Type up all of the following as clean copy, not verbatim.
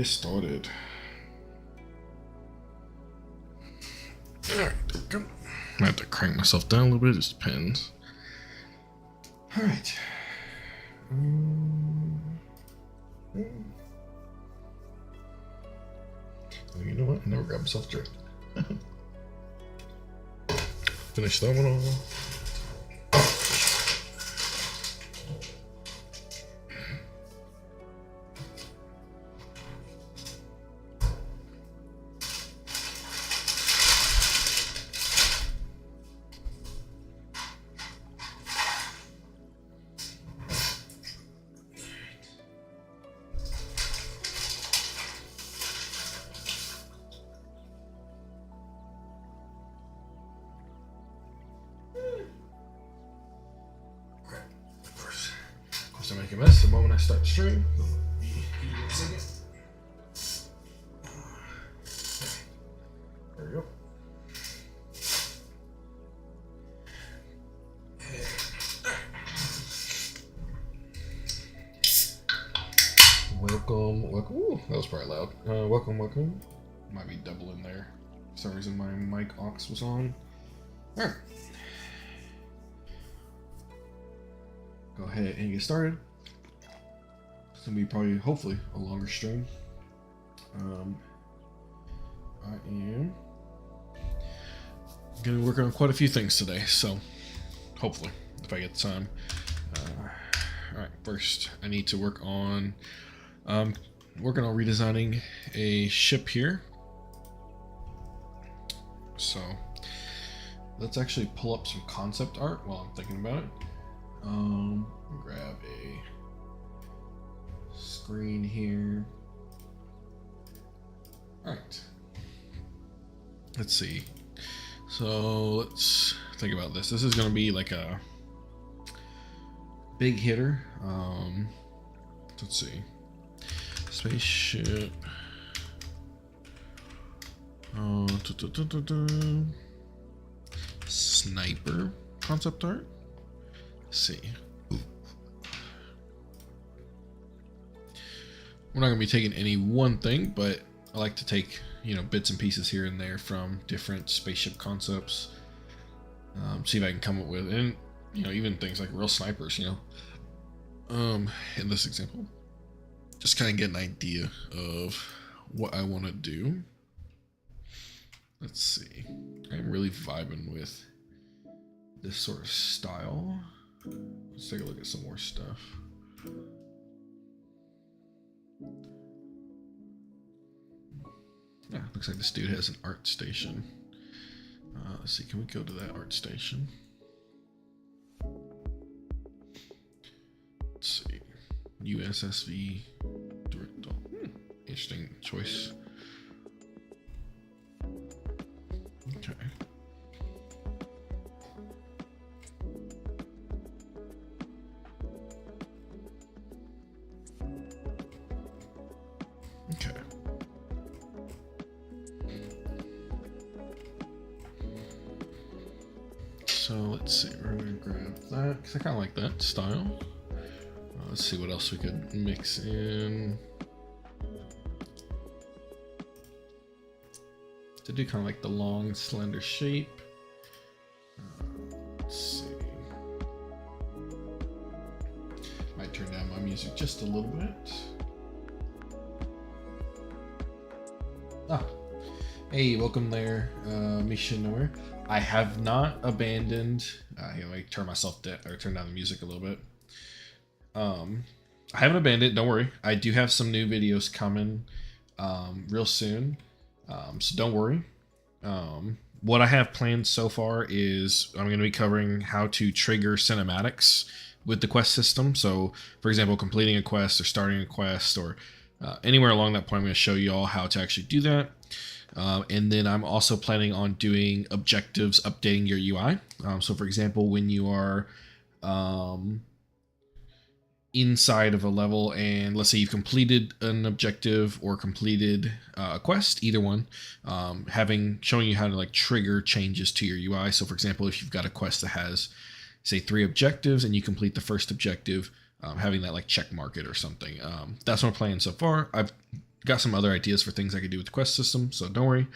get started. Alright, there we go. I have to crank myself down a little bit, it just depends. Alright. Oh, you know what? I never grabbed myself a drink. Finish that one off. To make a mess the moment I start the stream. There we go. Welcome. Ooh, that was probably loud. Welcome. Might be double in there. For some reason my mic aux was on. Alright. Go ahead and get started. It's gonna be probably, hopefully, a longer stream. I am gonna be working on quite a few things today, so hopefully, if I get the time. Alright, first I need to work on redesigning a ship here. So let's actually pull up some concept art while I'm thinking about it. Grab a screen here. Alright. Let's see. So let's think about this. This is going to be like a big hitter. Let's see. Spaceship. Sniper concept art. See. Ooh. We're not going to be taking any one thing, but I like to take, bits and pieces here and there from different spaceship concepts. See if I can come up with, and, even things like real snipers, in this example. Just kind of get an idea of what I want to do. Let's see. I'm really vibing with this sort of style. Let's take a look at some more stuff. Yeah, looks like this dude has an art station. Let's see, can we go to that art station? Let's see. USSV direct. Interesting choice. Okay. Okay. So let's see, we're gonna grab that because I kind of like that style. Let's see what else we could mix in. To do kind of like the long, slender shape. Let's see. Might turn down my music just a little bit. Hey, welcome there, Misha Nowhere. I have not abandoned. Here, let me turn myself down, or turn down the music a little bit. I haven't abandoned. Don't worry. I do have some new videos coming real soon. So don't worry. What I have planned so far is I'm going to be covering how to trigger cinematics with the quest system. So, for example, completing a quest or starting a quest or anywhere along that point, I'm going to show you all how to actually do that. And then I'm also planning on doing objectives, updating your UI. So, for example, when you are inside of a level and let's say you've completed an objective or completed a quest, either one, showing you how to like trigger changes to your UI. So for example, if you've got a quest that has say 3 objectives and you complete the first objective, having that like check mark it or something. That's what I'm playing so far. got some other ideas for things I could do with the quest system, so don't worry.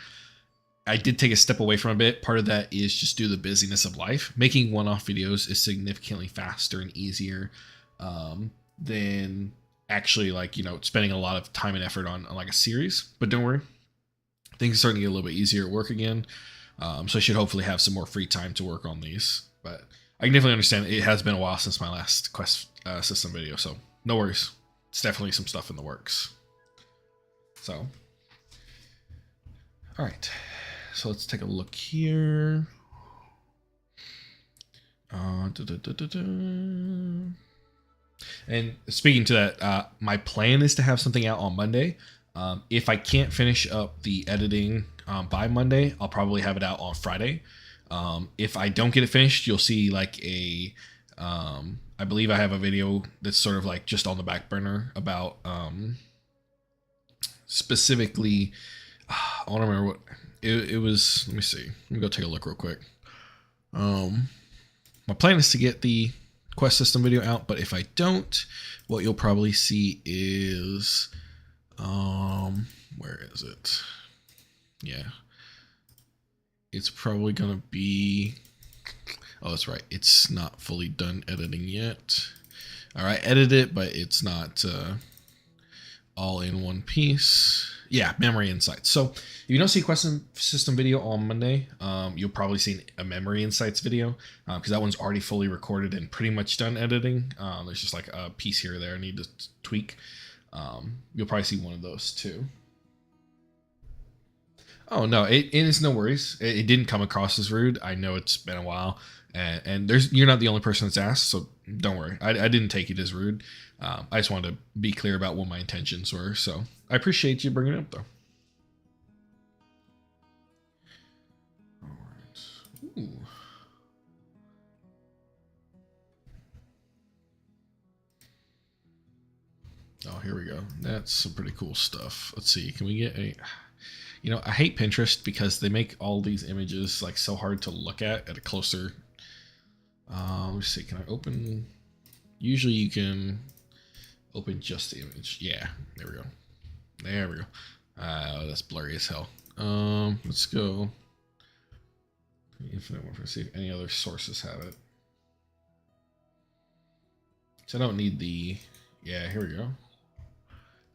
I did take a step away from a bit. Part of that is just due to the busyness of life. Making one-off videos is significantly faster and easier than actually spending a lot of time and effort on like a series. But don't worry, things are starting to get a little bit easier at work again. So I should hopefully have some more free time to work on these. But I can definitely understand it has been a while since my last quest system video, so no worries. It's definitely some stuff in the works. So, all right. So let's take a look here. And speaking to that, my plan is to have something out on Monday. If I can't finish up the editing by Monday, I'll probably have it out on Friday. If I don't get it finished, you'll see like I believe I have a video that's sort of like just on the back burner about specifically, I want to remember what it was. Let me see. Let me go take a look real quick. My plan is to get the quest system video out, but if I don't, what you'll probably see is, where is it? Yeah. It's probably going to be, oh, that's right. It's not fully done editing yet. All right, edit it, but it's not all in one piece. Yeah, memory insights. So if you don't see quest system video on Monday, you'll probably see a memory insights video because that one's already fully recorded and pretty much done editing. There's just like a piece here or there I need to tweak. You'll probably see one of those too. Oh no, it is no worries. It didn't come across as rude. I know it's been a while, and you're not the only person that's asked, so don't worry. I didn't take it as rude. I just wanted to be clear about what my intentions were. So I appreciate you bringing it up, though. All right. Ooh. Oh, here we go. That's some pretty cool stuff. Let's see. Can we get a... You know, I hate Pinterest because they make all these images like so hard to look at a closer. Let's see. Can I open? Usually you can open just the image. Yeah, there we go. There we go. That's blurry as hell. Let's go. Infinite Warfare. See if any other sources have it. So I don't need the. Yeah, here we go.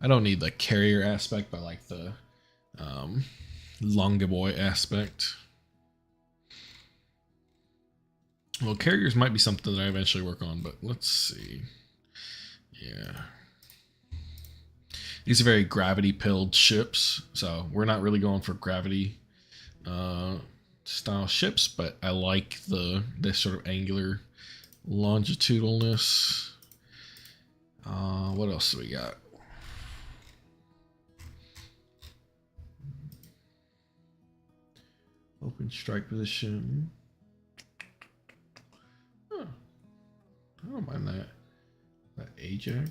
I don't need the carrier aspect, but like the Longa Boy aspect. Well, carriers might be something that I eventually work on, but let's see. Yeah. These are very gravity pilled ships, so we're not really going for gravity style ships, but I like this sort of angular longitudinalness. What else do we got? Open strike position. Huh. I don't mind that. That Ajax.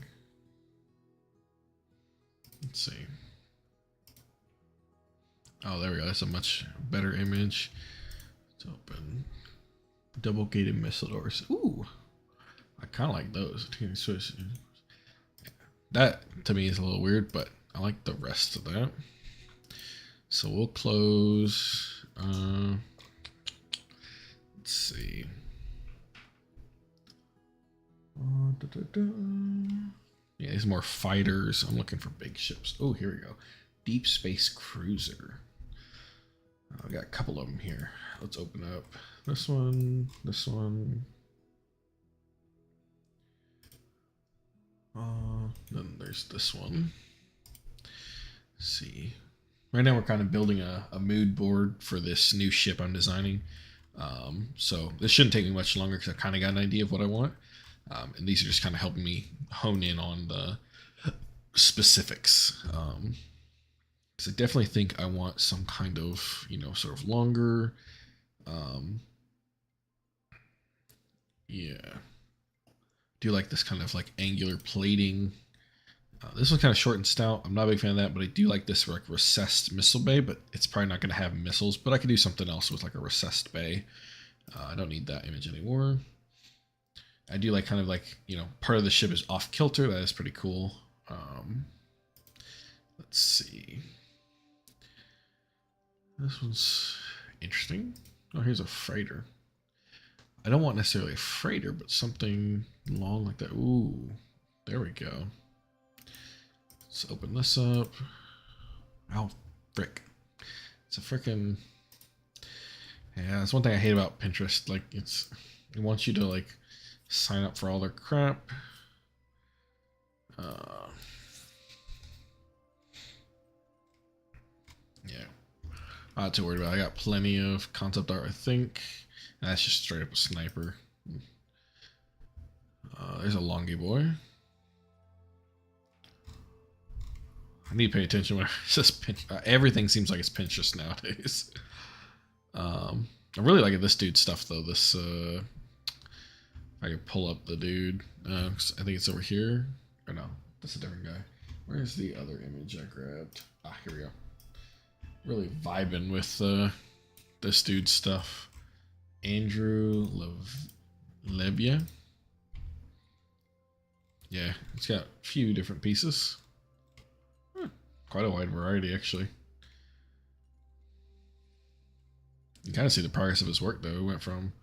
Let's see. Oh, there we go. That's a much better image. It's open. Double gated missile doors. Ooh. I kind of like those. That to me is a little weird, but I like the rest of that. So we'll close. Let's see. Yeah, these are more fighters. I'm looking for big ships. Oh, here we go. Deep Space Cruiser. I got a couple of them here. Let's open up this one, this one. Then there's this one. Let's see. Right now we're kind of building a mood board for this new ship I'm designing. So this shouldn't take me much longer because I kind of got an idea of what I want. And these are just kind of helping me hone in on the specifics. Because I definitely think I want some kind of, sort of longer. Yeah. Do like this kind of like angular plating. This one's kind of short and stout. I'm not a big fan of that, but I do like this like recessed missile bay, but it's probably not going to have missiles, but I could do something else with like a recessed bay. I don't need that image anymore. I do like kind of like, part of the ship is off kilter. That is pretty cool. Let's see. This one's interesting. Oh, here's a freighter. I don't want necessarily a freighter, but something long like that. Ooh, there we go. Let's open this up. Oh, frick. It's a frickin'... Yeah, that's one thing I hate about Pinterest. Like, it wants you to, like, sign up for all their crap. Yeah. I'm not too worried about it. I got plenty of concept art, I think. And that's just straight up a sniper. There's a longy boy. I need to pay attention when it says Pinterest. Everything seems like it's Pinterest nowadays. I'm really liking this dude's stuff, though. This, I can pull up the dude. I think it's over here. Or no, that's a different guy. Where's the other image I grabbed? Ah, here we go. Really vibing with this dude's stuff. Andrew Levia. Yeah, it's got a few different pieces. Quite a wide variety, actually. You kind of see the progress of his work, though. He went from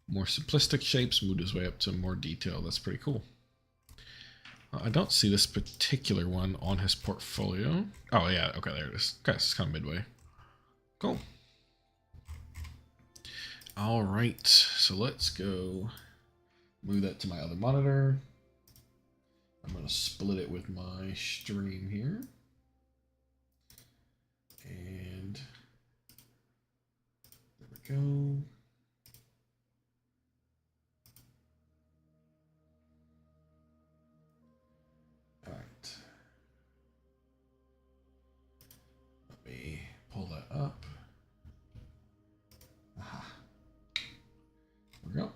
more simplistic shapes, moved his way up to more detail. That's pretty cool. I don't see this particular one on his portfolio. Oh, yeah. Okay, there it is. Okay, it's kind of midway. Cool. All right. So let's go move that to my other monitor. I'm going to split it with my stream here. And there we go. All right. Let me pull that up. Aha. There we go.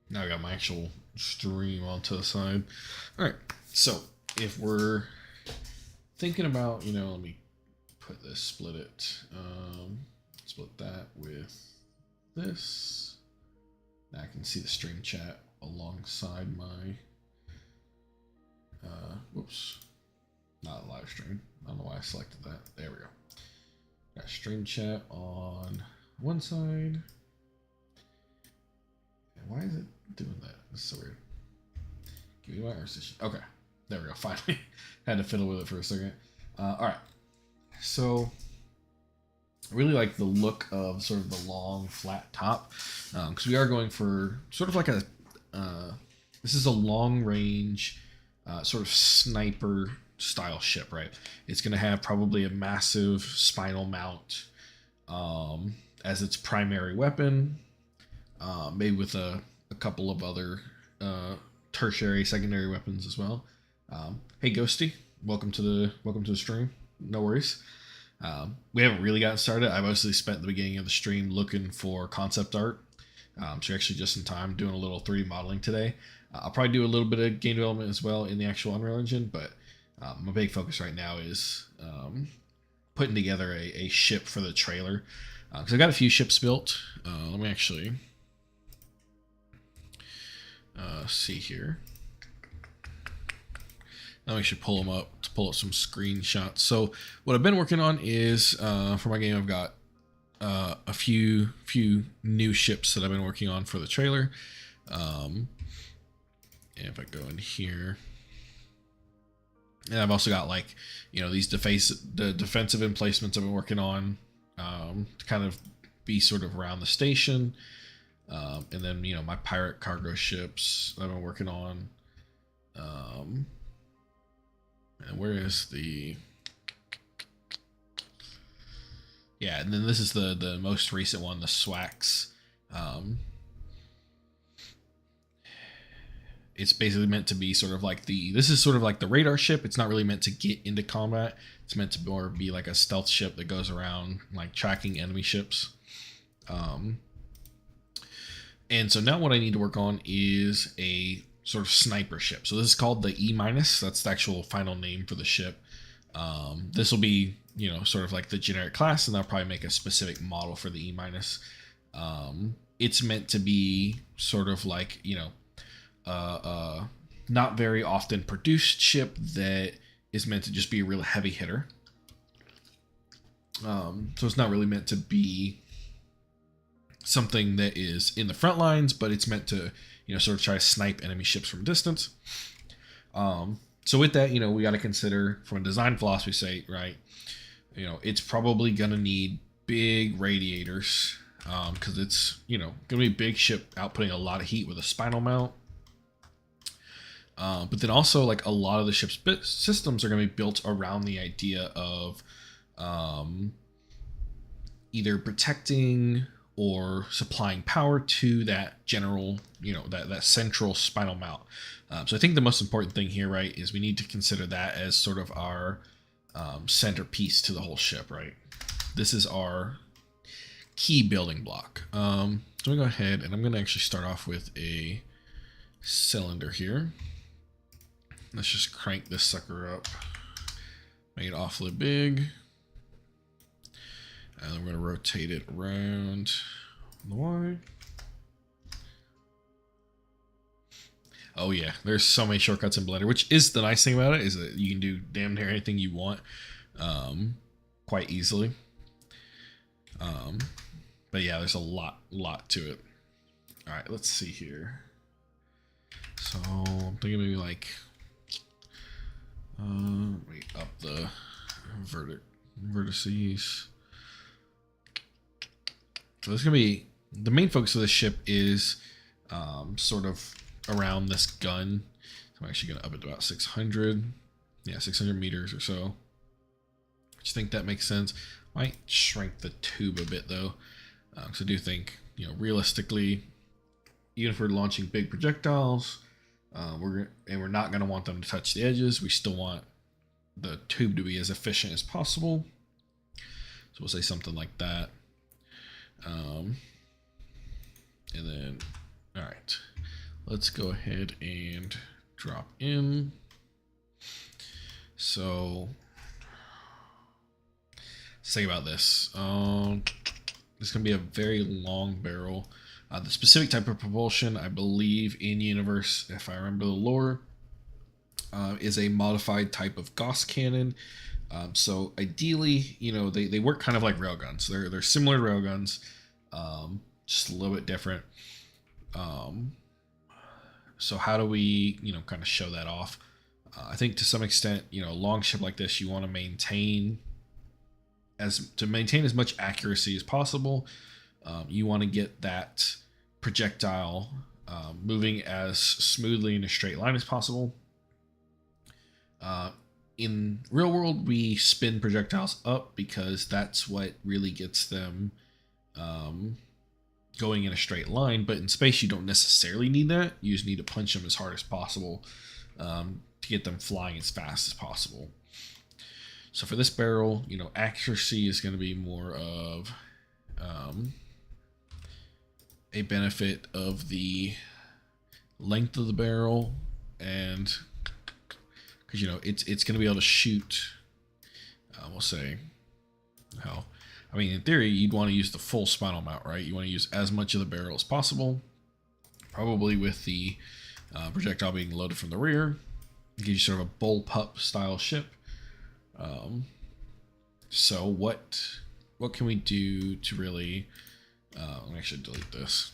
Now I got my actual stream onto the side. All right. So if we're thinking about, let me put this, split it, split that with this. Now I can see the stream chat alongside my, whoops, not a live stream. I don't know why I selected that. There we go. Got stream chat on one side. And why is it doing that? That's so weird. Give me my Earth Station. Okay. There we go. Finally. Had to fiddle with it for a second. All right. So I really like the look of sort of the long, flat top. Because we are going for sort of like a... this is a long-range sort of sniper style ship, right? It's going to have probably a massive spinal mount as its primary weapon. Maybe with a couple of other tertiary, secondary weapons as well. Hey Ghosty, welcome to the stream. No worries. We haven't really gotten started. I mostly spent the beginning of the stream looking for concept art. So you're actually just in time doing a little 3D modeling today. I'll probably do a little bit of game development as well in the actual Unreal Engine, but my big focus right now is putting together a ship for the trailer. Because I've got a few ships built. Let me actually see here. Now we should pull them up to pull up some screenshots. So what I've been working on is for my game, I've got a few new ships that I've been working on for the trailer. And if I go in here, and I've also got like these defensive emplacements I've been working on to kind of be sort of around the station. And then my pirate cargo ships I've been working on. And where is the... Yeah, and then this is the most recent one, the Swax. It's basically meant to be sort of like this is sort of like the radar ship. It's not really meant to get into combat. It's meant to more be like a stealth ship that goes around like tracking enemy ships. And so now what I need to work on is a sort of sniper ship. So this is called the E-. That's the actual final name for the ship. This will be, sort of like the generic class, and I'll probably make a specific model for the E-. It's meant to be sort of like, not very often produced ship that is meant to just be a real heavy hitter. So it's not really meant to be something that is in the front lines, but it's meant to, sort of try to snipe enemy ships from a distance. So with that, we got to consider from a design philosophy sake, right? It's probably going to need big radiators because it's, going to be a big ship outputting a lot of heat with a spinal mount. But then also, like, a lot of the ship's systems are going to be built around the idea of either protecting or supplying power to that general, that central spinal mount. So I think the most important thing here, right, is we need to consider that as sort of our centerpiece to the whole ship, right? This is our key building block. So I'm going to go ahead and I'm going to actually start off with a cylinder here. Let's just crank this sucker up, make it awfully big. And then we're going to rotate it around on the Y. Oh yeah, there's so many shortcuts in Blender, which is the nice thing about it, is that you can do damn near anything you want quite easily. But yeah, there's a lot to it. All right, let's see here. So I'm thinking maybe like up the vertices. So this is gonna be the main focus of this ship is sort of around this gun. So I'm actually gonna up it to about 600. Yeah, 600 meters or so. I just think that makes sense. Might shrink the tube a bit though, because I do think, realistically, even if we're launching big projectiles, we're not going to want them to touch the edges. We still want the tube to be as efficient as possible. So we'll say something like that. And then, all right, let's go ahead and drop in. So let's think about this. This is going to be a very long barrel. The specific type of propulsion, I believe, in universe, if I remember the lore, is a modified type of Gauss cannon. So ideally, they work kind of like railguns. They're similar to railguns, just a little bit different. So how do we, kind of show that off? I think to some extent, a long ship like this, you want to maintain as much accuracy as possible. You want to get that projectile moving as smoothly in a straight line as possible. In real world, we spin projectiles up because that's what really gets them going in a straight line. But in space, you don't necessarily need that. You just need to punch them as hard as possible to get them flying as fast as possible. So for this barrel, accuracy is going to be more of a benefit of the length of the barrel, and because it's going to be able to shoot. We'll say, hell, I mean, in theory, you'd want to use the full spinal mount, right? You want to use as much of the barrel as possible, probably with the projectile being loaded from the rear. It gives you sort of a bullpup style ship. So what can we do to really let me actually delete this,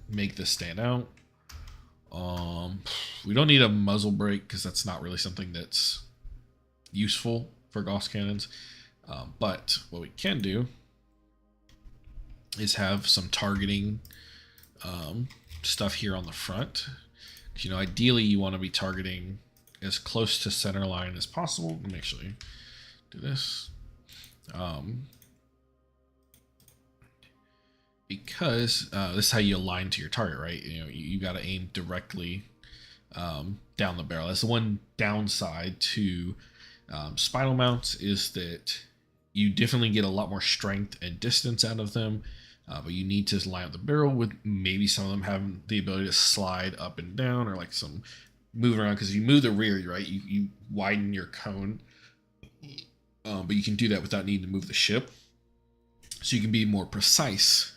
make this stand out? We don't need a muzzle brake because that's not really something that's useful for Gauss cannons, but what we can do is have some targeting stuff here on the front. Ideally you want to be targeting as close to center line as possible. Let me actually do this. Because this is how you align to your target, right? You got to aim directly down the barrel. That's the one downside to spinal mounts, is that you definitely get a lot more strength and distance out of them, but you need to line up the barrel with maybe some of them having the ability to slide up and down, or like some moving around, because if you move the rear, right, you widen your cone, but you can do that without needing to move the ship, so you can be more precise,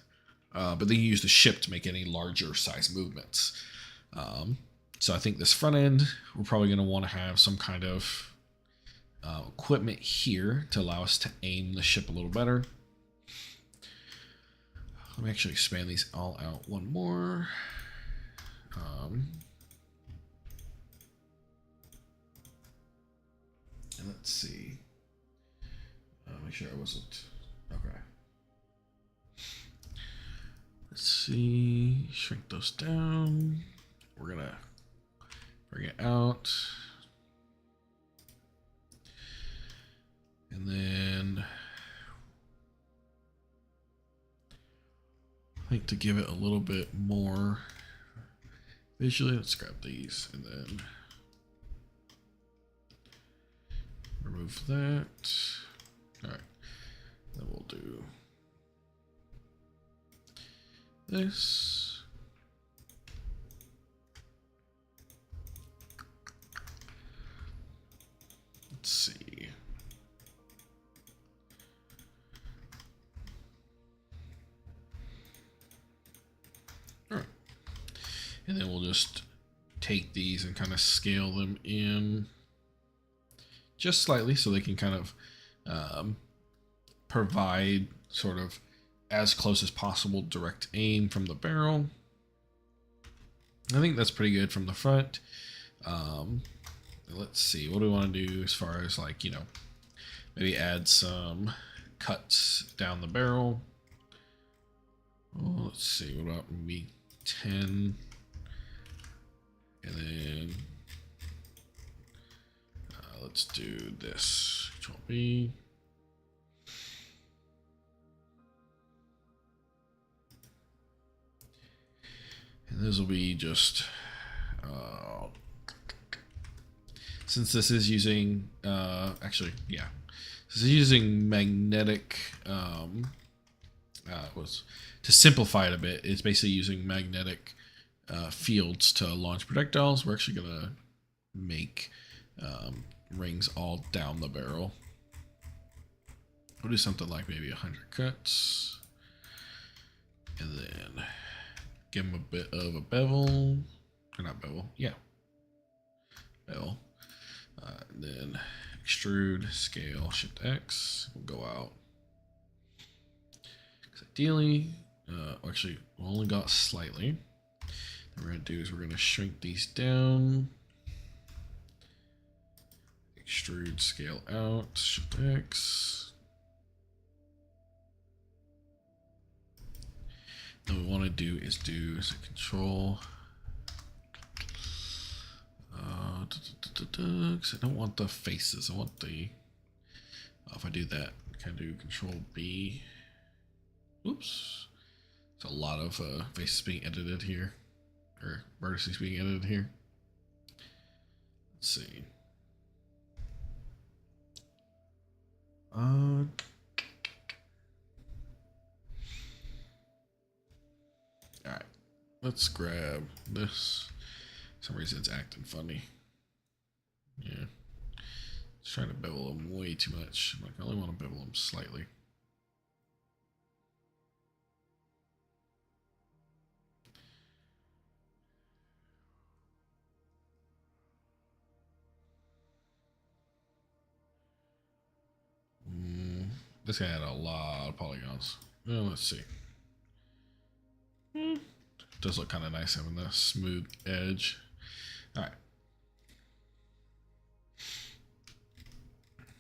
but then you use the ship to make any larger size movements. So I think this front end, we're probably going to want to have some kind of equipment here to allow us to aim the ship a little better. Let me actually expand these all out one more. And let's see. Make sure I wasn't. Okay. Let's see. Shrink those down. We're going to bring it out. And then I think to give it a little bit more visually, let's grab these and then remove that. All right, then we'll do this. Let's see. All right, and then we'll just take these and kind of scale them in just slightly so they can kind of provide sort of as close as possible direct aim from the barrel. I think that's pretty good from the front. Let's see, what do we want to do as far as, like, you know, maybe add some cuts down the barrel. Oh, let's see, what about maybe 10, and then let's do this. Control B. And this will be just, since this is using, actually, yeah, this is using magnetic, to simplify it a bit, it's basically using magnetic fields to launch projectiles. We're actually going to make rings all down the barrel. We'll do something like maybe 100 cuts, and then give them a bit of a bevel, or not bevel, yeah, bevel. And then extrude, scale, Shift X, we'll go out. Ideally, actually, we only got slightly. What we're going to do is we're going to shrink these down. Extrude, scale out, Shift X. Then what we want to do is Control. Because I don't want the faces. I want the. If I do that, can I do Control B? Oops. There's a lot of faces being edited here, or vertices being edited here. Let's see. All right, let's grab this. For some reason it's acting funny. Yeah, it's trying to bevel them way too much. Like, I only want to bevel them slightly. This guy had a lot of polygons. Well, let's see. It does look kind of nice having the smooth edge. All right.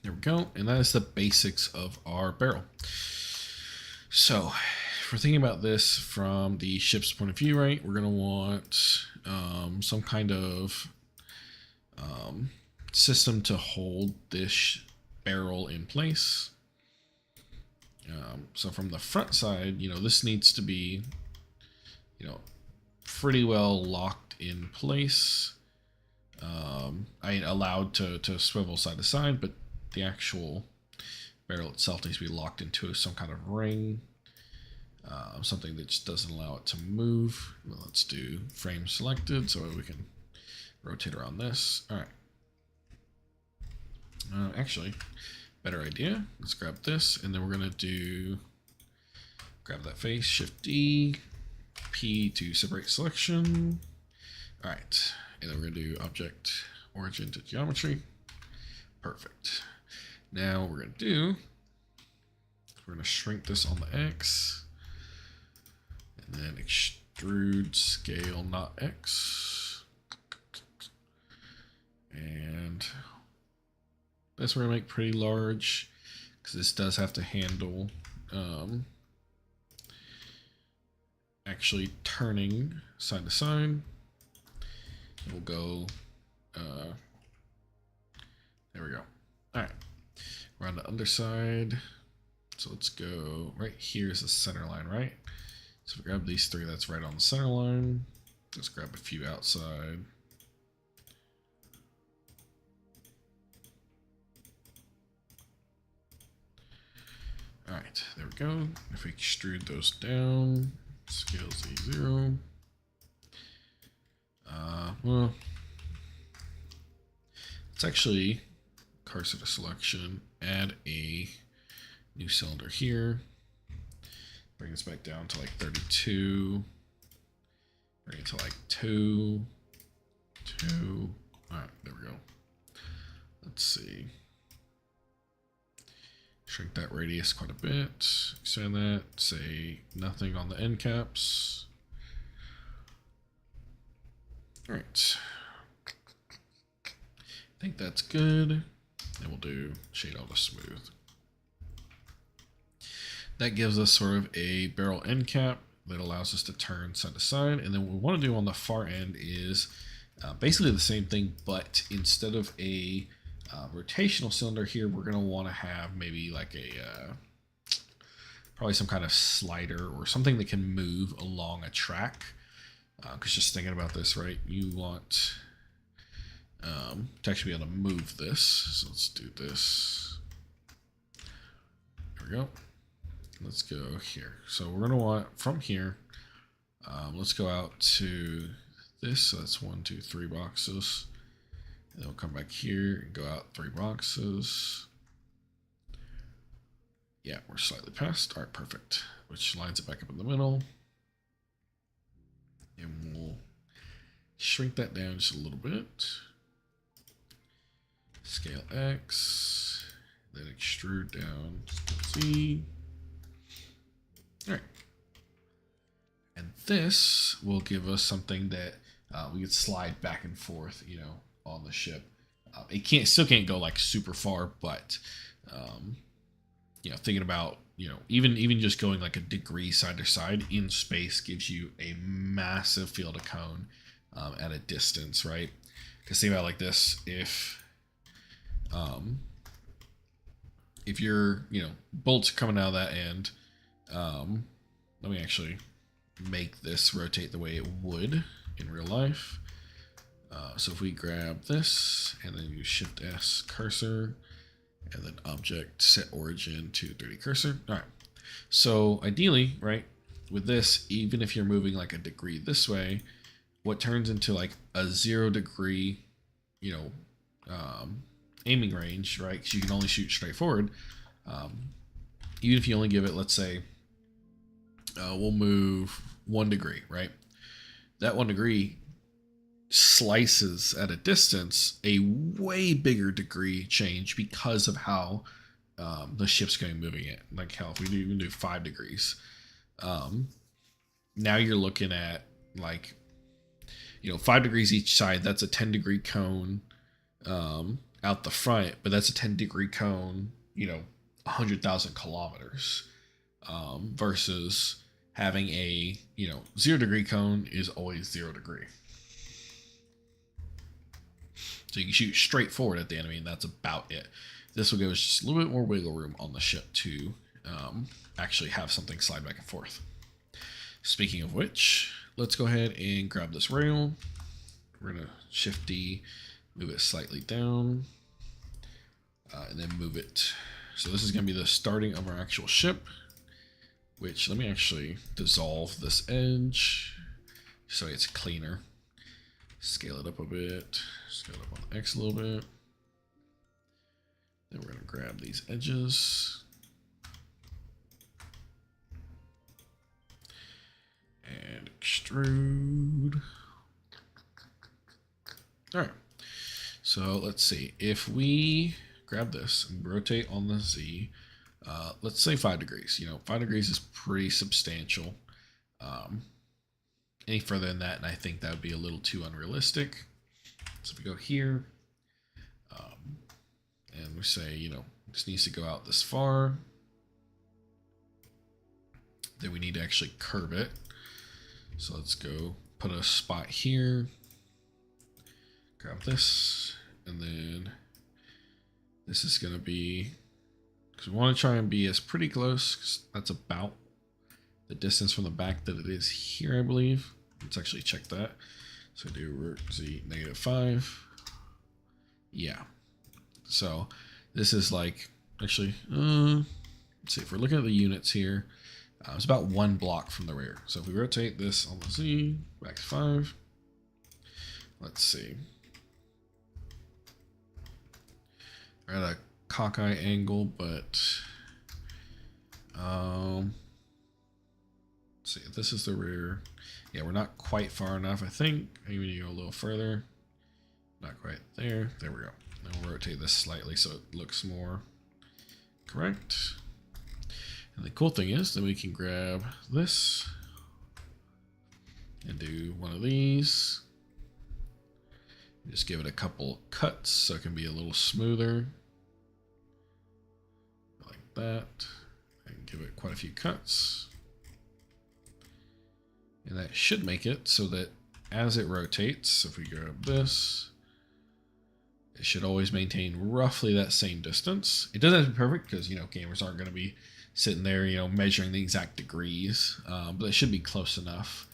There we go. And that is the basics of our barrel. So if we're thinking about this from the ship's point of view, right, we're going to want some kind of system to hold this barrel in place. So from the front side, you know, this needs to be, you know, pretty well locked in place. I allowed to swivel side to side, but the actual barrel itself needs to be locked into some kind of ring, something that just doesn't allow it to move. Well, let's do frame selected so we can rotate around this. All right. Actually, better idea. Let's grab this, and then we're gonna grab that face, Shift D, P to separate selection. All right, And then we're gonna do object origin to geometry. Perfect. Now what we're gonna do, we're gonna shrink this on the X, and then extrude scale not X. And this we're gonna make pretty large because this does have to handle actually turning side to side. We'll go, there we go. All right, we're on the underside. So let's go right here is the center line, right? So we grab these three, that's right on the center line. Let's grab a few outside. All right, there we go. If we extrude those down, scale Z0. Well, let's actually cursor to selection, add a new cylinder here. Bring this back down to like 32. Bring it to like 2. All right, there we go. Let's see. Shrink that radius quite a bit. Expand that. Say nothing on the end caps. All right. I think that's good. And we'll do shade all to smooth. That gives us sort of a barrel end cap that allows us to turn side to side. And then what we want to do on the far end is basically the same thing, but instead of a rotational cylinder here, we're going to want to have maybe like a probably some kind of slider or something that can move along a track. Because just thinking about this, right, you want to actually be able to move this. So let's do this. There we go. Let's go here. So we're going to want from here, let's go out to this. So that's 1, 2, 3 boxes. And then we'll come back here and go out 3 boxes. Yeah, we're slightly past. All right, perfect. Which lines it back up in the middle. And we'll shrink that down just a little bit. Scale X. Then extrude down Z. All right. And this will give us something that we could slide back and forth, you know, on the ship. It still can't go like super far, but you know, thinking about, you know, even just going like a degree side to side in space gives you a massive field of cone at a distance, right? Because think about it like this: if you're, you know, bolts coming out of that end, let me actually make this rotate the way it would in real life. So if we grab this and then use Shift S cursor and then object set origin to 3D cursor. All right. So ideally, right, with this, even if you're moving like a degree this way, what turns into like a 0 degree, you know, aiming range, right? Because you can only shoot straight forward. Even if you only give it, let's say, we'll move 1 degree, right? That 1 degree slices at a distance a way bigger degree change because of how the ship's going moving it. Like how if we even do 5 degrees, now you're looking at like, you know, 5 degrees each side. That's a 10-degree cone out the front, but that's a 10-degree cone, you know, 100,000 kilometers versus having a, you know, 0-degree cone is always 0 degree. So you can shoot straight forward at the enemy, and that's about it. This will give us just a little bit more wiggle room on the ship to actually have something slide back and forth. Speaking of which, let's go ahead and grab this rail. We're going to Shift D, move it slightly down, and then move it. So this is going to be the starting of our actual ship, which let me actually dissolve this edge so it's cleaner. Scale it up a bit, scale it up on the X a little bit. Then we're going to grab these edges and extrude. All right. So let's see. If we grab this and rotate on the Z, let's say 5 degrees. 5 degrees is pretty substantial. Any further than that, and I think that would be a little too unrealistic. So if we go here, and we say, this needs to go out this far, then we need to actually curve it. So let's go put a spot here, grab this, and then this is going to be, because we want to try and be as pretty close, because that's about the distance from the back that it is here, I believe. Let's actually check that. So do root Z -5. Yeah. So this is like, actually, let's see, if we're looking at the units here, it's about 1 block from the rear. So if we rotate this on the Z back to 5, let's see. We're at a cockeye angle, but let's see, if this is the rear, yeah, we're not quite far enough. I think maybe we need to go a little further. Not quite there. There we go. And we'll rotate this slightly so it looks more correct. And the cool thing is that we can grab this and do one of these. Just give it a couple cuts so it can be a little smoother. Like that. And give it quite a few cuts. And that should make it so that as it rotates, if we grab this, it should always maintain roughly that same distance. It doesn't have to be perfect because, gamers aren't going to be sitting there, measuring the exact degrees, but it should be close enough.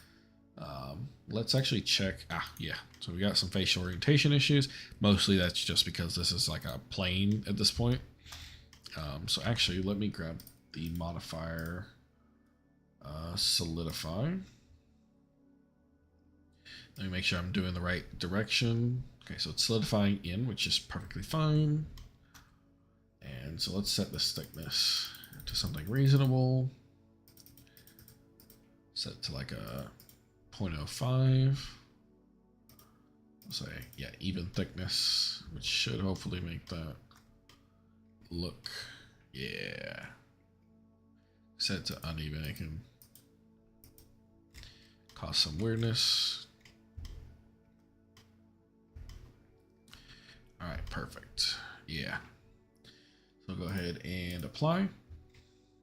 Let's actually check. Yeah. So we got some facial orientation issues. Mostly that's just because this is like a plane at this point. So actually, let me grab the modifier solidify. Let me make sure I'm doing the right direction. Okay, so it's solidifying in, which is perfectly fine. And so let's set this thickness to something reasonable. Set to like a 0.05. I'll say, yeah, even thickness, which should hopefully make that look, yeah. Set to uneven, it can cause some weirdness. All right, perfect. Yeah. So go ahead and apply, and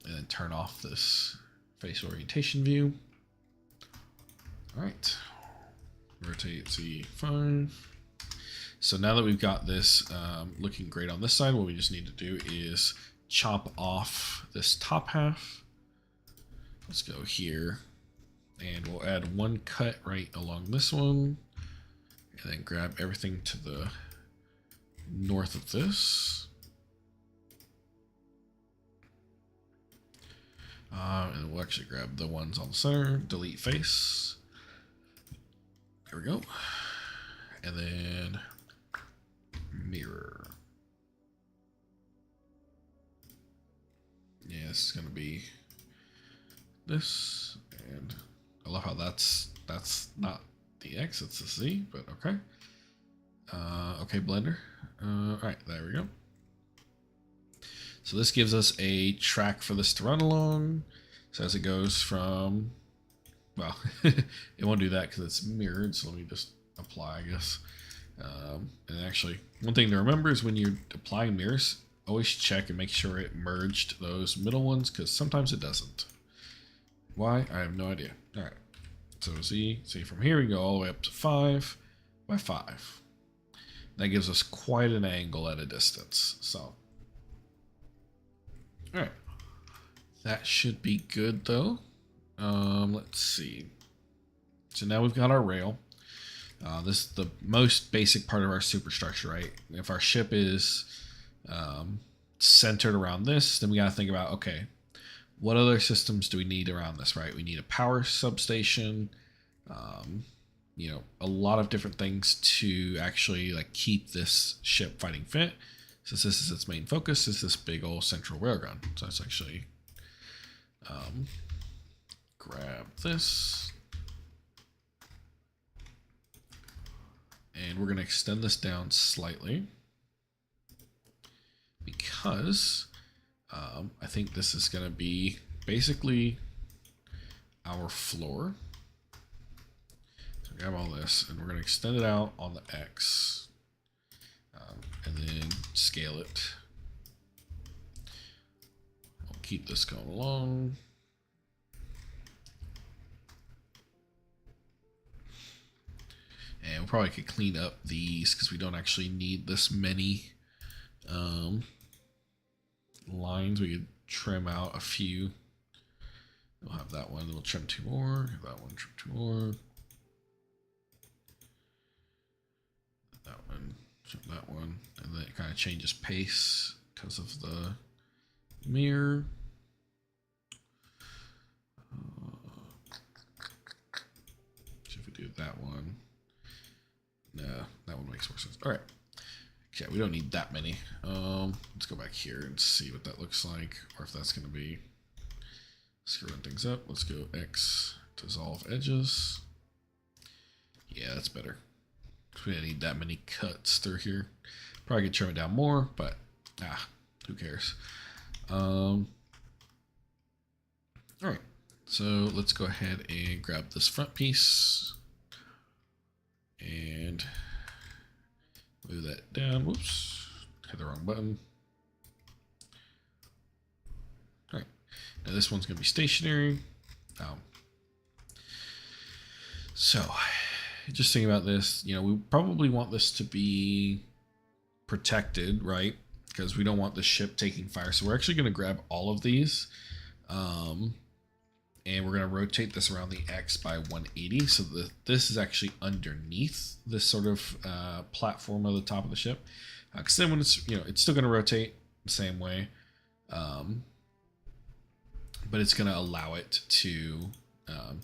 then turn off this face orientation view. All right. Rotate Z5. So now that we've got this looking great on this side, what we just need to do is chop off this top half. Let's go here, and we'll add 1 cut right along this one, and then grab everything to the north of this. And we'll actually grab the ones on the center, delete face. There we go. And then mirror. Yeah, this is going to be this. And I love how that's not the X, it's the Z, but okay. Okay, Blender. All right, there we go. So this gives us a track for this to run along. So as it goes from, well, it won't do that because it's mirrored. So let me just apply, I guess. And actually, one thing to remember is when you're applying mirrors, always check and make sure it merged those middle ones, because sometimes it doesn't. Why? I have no idea. All right. So see from here we go all the way up to 5 by 5. That gives us quite an angle at a distance. So, all right, that should be good though. Let's see. So now we've got our rail. This is the most basic part of our superstructure, right? If our ship is centered around this, then we got to think about, okay, what other systems do we need around this, right? We need a power substation, a lot of different things to actually like keep this ship fighting fit. Since this is its main focus, is this big old central railgun. So let's actually grab this. And we're going to extend this down slightly because I think this is going to be basically our floor. So grab all this and we're going to extend it out on the X and then scale it. I'll keep this going along. And we probably could clean up these because we don't actually need this many lines. We could trim out a few. We'll have that one. We'll trim 2 more. Have that one. Trim 2 more. That one. Trim that one. And then it kind of changes pace because of the mirror. So if we do that one. No, that one makes more sense. All right. Yeah, we don't need that many. Let's go back here and see what that looks like, or if that's going to be screwing things up. Let's go X, dissolve edges. Yeah, that's better. We don't need that many cuts through here. Probably could trim it down more, but who cares? All right. So let's go ahead and grab this front piece and move that down. Whoops, hit the wrong button. All right, now this one's gonna be stationary. So just thinking about this, you know, we probably want this to be protected, right? Because we don't want the ship taking fire. So we're actually gonna grab all of these. And we're going to rotate this around the X by 180 so that this is actually underneath this sort of platform at the top of the ship. Because then when it's, you know, it's still going to rotate the same way. But it's going to allow it to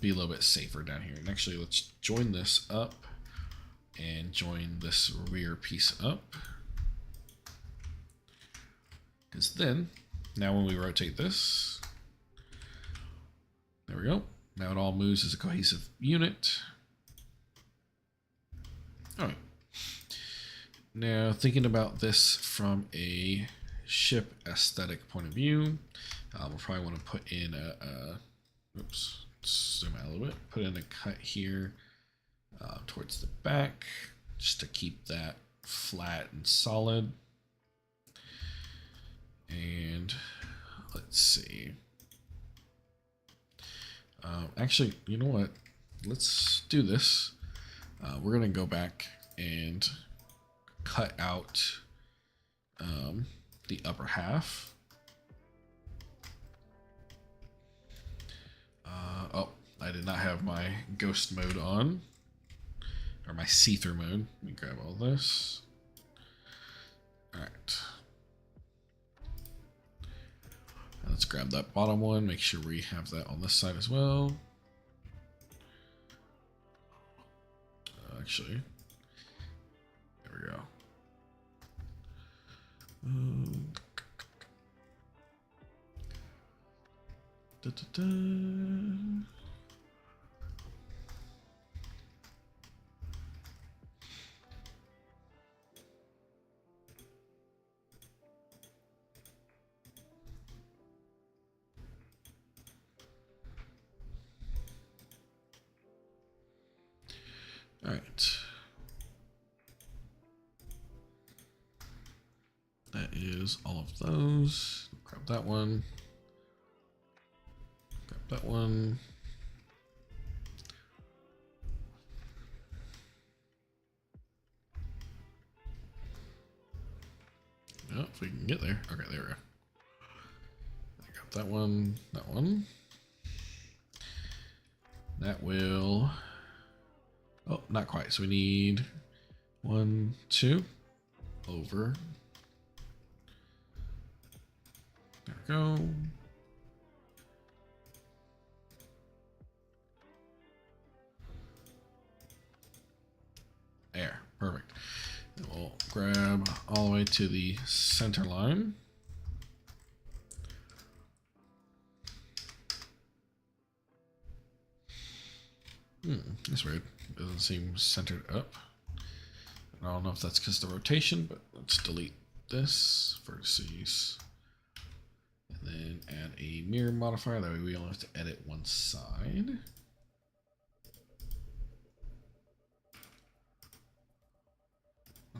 be a little bit safer down here. And actually, let's join this up and join this rear piece up. Because then, now when we rotate this, there we go. Now it all moves as a cohesive unit. All right. Now thinking about this from a ship aesthetic point of view, we'll probably want to put in oops, zoom out a little bit. Put in a cut here towards the back, just to keep that flat and solid. And let's see. Actually, you know what? Let's do this. We're going to go back and cut out the upper half. Oh, I did not have my ghost mode on, or my see-through mode. Let me grab all this. All right. Let's grab that bottom one, make sure we have that on this side as well. Actually, there we go. Da, da, da. All right. That is all of those. Grab that one. Grab that one. Oh, if we can get there. Okay, there we go. I got that one. That one. That will... Oh, not quite. So we need 1, 2 over. There we go. There, perfect. And we'll grab all the way to the center line. That's weird. Doesn't seem centered up. I don't know if that's because of the rotation, but let's delete this vertices. And then add a mirror modifier. That way we only have to edit one side.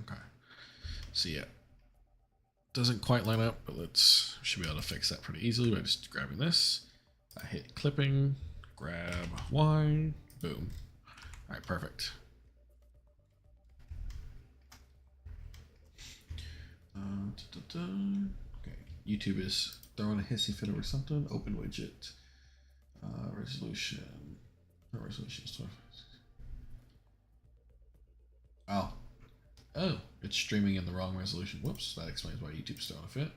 Okay. So yeah, doesn't quite line up, but should be able to fix that pretty easily by just grabbing this. I hit clipping, grab Y, boom. All right, perfect. Okay, YouTube is throwing a hissy fit over something. Open widget, resolution. No resolution. Oh, it's streaming in the wrong resolution. Whoops, that explains why YouTube's throwing a fit.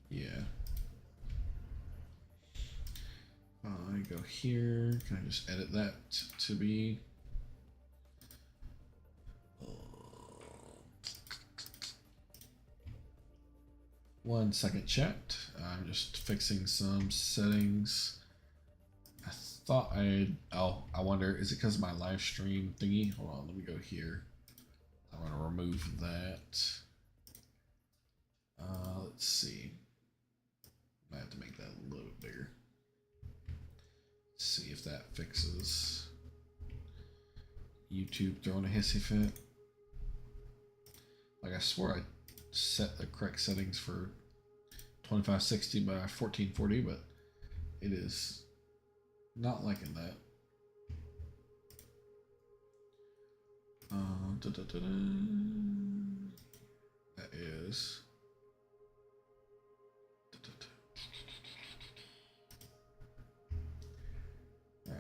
Yeah. I go here. Can I just edit that to be? One second, chat. I'm just fixing some settings. I thought I wonder, is it because of my live stream thingy? Hold on, let me go here. I'm gonna remove that. Let's see. I have to make that a little bit bigger. Let's see if that fixes YouTube throwing a hissy fit. Like I swore I set the correct settings for 2560 by 1440, but it is not liking that. That is. Right.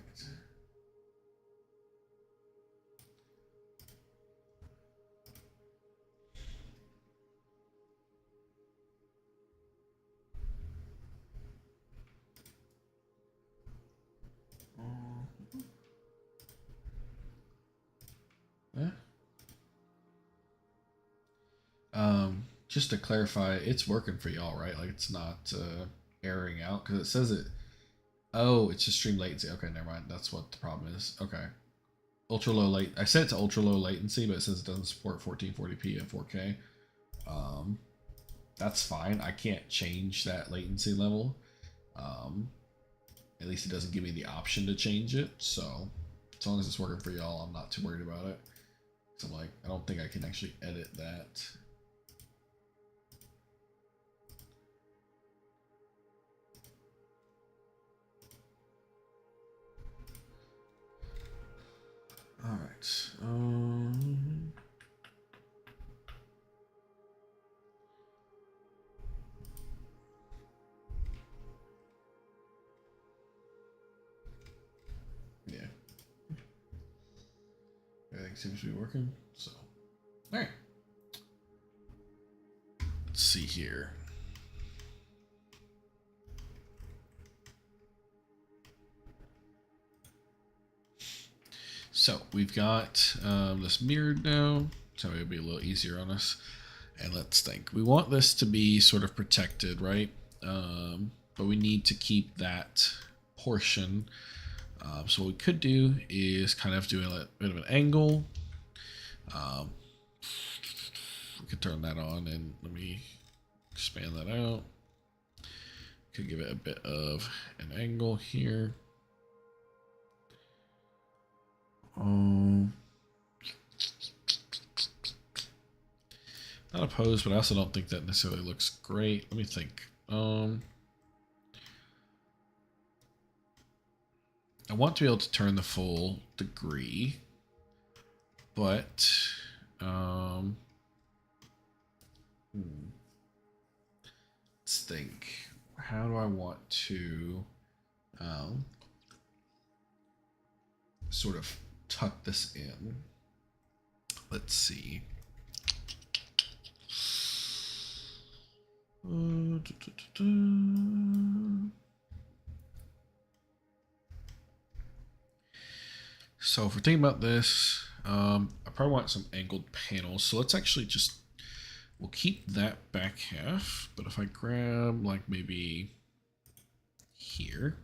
Yeah. Just to clarify, it's working for y'all, right? Like it's not erroring out because it says it. Oh, it's just stream latency. Okay, never mind. That's what the problem is. Okay. Ultra low late. I set it to ultra low latency, but it says it doesn't support 1440p and 4K. That's fine. I can't change that latency level. At least it doesn't give me the option to change it. So as long as it's working for y'all, I'm not too worried about it. So I'm like, I don't think I can actually edit that. All right. Yeah. Everything seems to be working. So, all right. Let's see here. So we've got this mirrored now, so it'll be a little easier on us. And let's think. We want this to be sort of protected, right? But we need to keep that portion. So what we could do is kind of do a bit of an angle. We could turn that on and let me expand that out. Could give it a bit of an angle here. Not opposed, but I also don't think that necessarily looks great. Let me think. I want to be able to turn the full degree, but let's think. How do I want to sort of tuck this in? Let's see. So if we're thinking about this, I probably want some angled panels. So let's actually just We'll keep that back half, but if I grab like maybe here,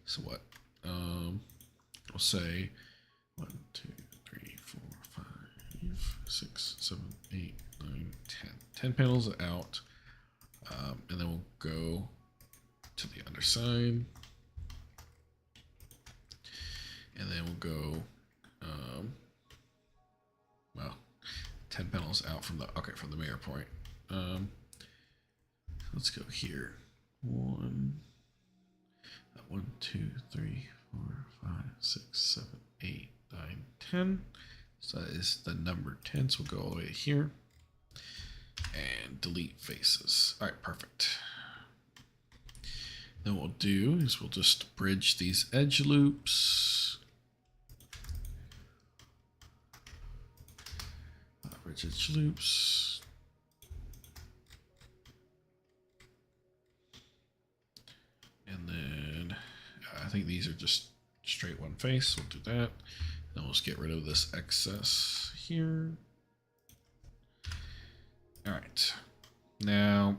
so what? We'll say 1, 2, 3, 4, 5, 6, 7, 8, 9, 10. 10 panels out, and then we'll go to the underside, and then we'll go, well, 10 panels out from the, okay, from the mirror point. Let's go here. 1, 2, 3, 4, 5, 6, 7, 8, 9, 10. So that is the number 10. So we'll go all the way to here and delete faces. All right, perfect. Then what we'll do is we'll just bridge these edge loops. Bridge edge loops. And then I think these are just straight one face. We'll do that. Then we'll just get rid of this excess here. All right. Now,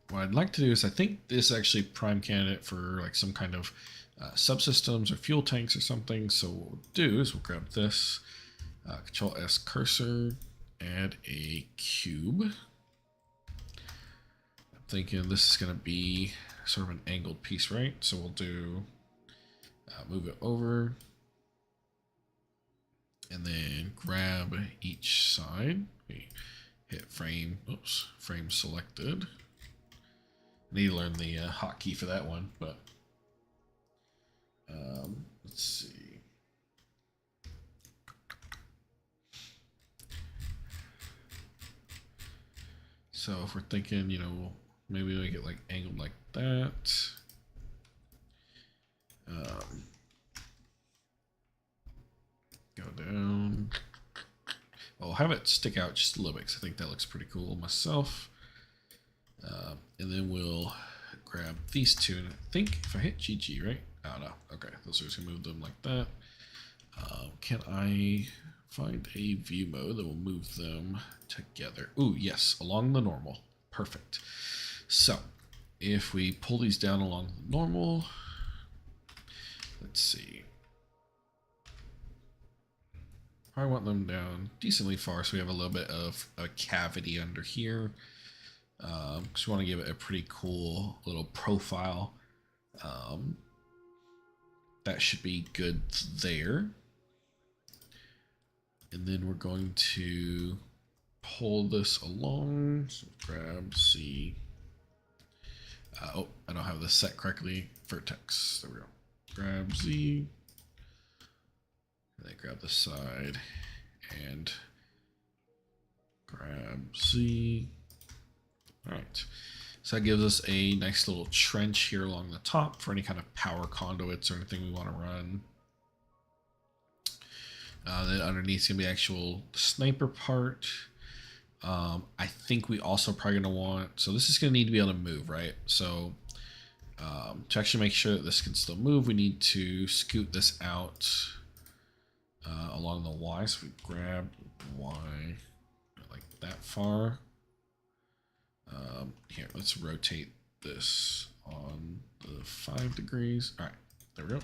what I'd like to do is I think this is actually prime candidate for like some kind of subsystems or fuel tanks or something. So what we'll do is we'll grab this, Control S cursor, add a cube. I'm thinking this is going to be sort of an angled piece, right? So we'll do move it over and then grab each side. We hit frame, oops, frame selected. I need to learn the hotkey for that one, but let's see. So if we're thinking, you know, maybe make it like angled like that. Go down. I'll have it stick out just a little bit because I think that looks pretty cool myself. And then we'll grab these two, and I think if I hit GG, right? Oh no, okay, those are just gonna move them like that. Can I find a view mode that will move them together? Ooh, yes, along the normal. Perfect. So if we pull these down along the normal, let's see. I want them down decently far so we have a little bit of a cavity under here. Because we want to give it a pretty cool little profile. That should be good there. And then we're going to pull this along. So grab C. Oh, I don't have this set correctly. Vertex. There we go. Grab Z. And then grab the side. And grab Z. Alright, so that gives us a nice little trench here along the top for any kind of power conduits or anything we want to run. Then underneath is going to be the actual sniper part. I think we also probably going to want, so this is going to need to be able to move, right? So to actually make sure that this can still move, we need to scoot this out along the Y. So we grab Y like that far. Here, let's rotate this on the 5 degrees. All right, there we go.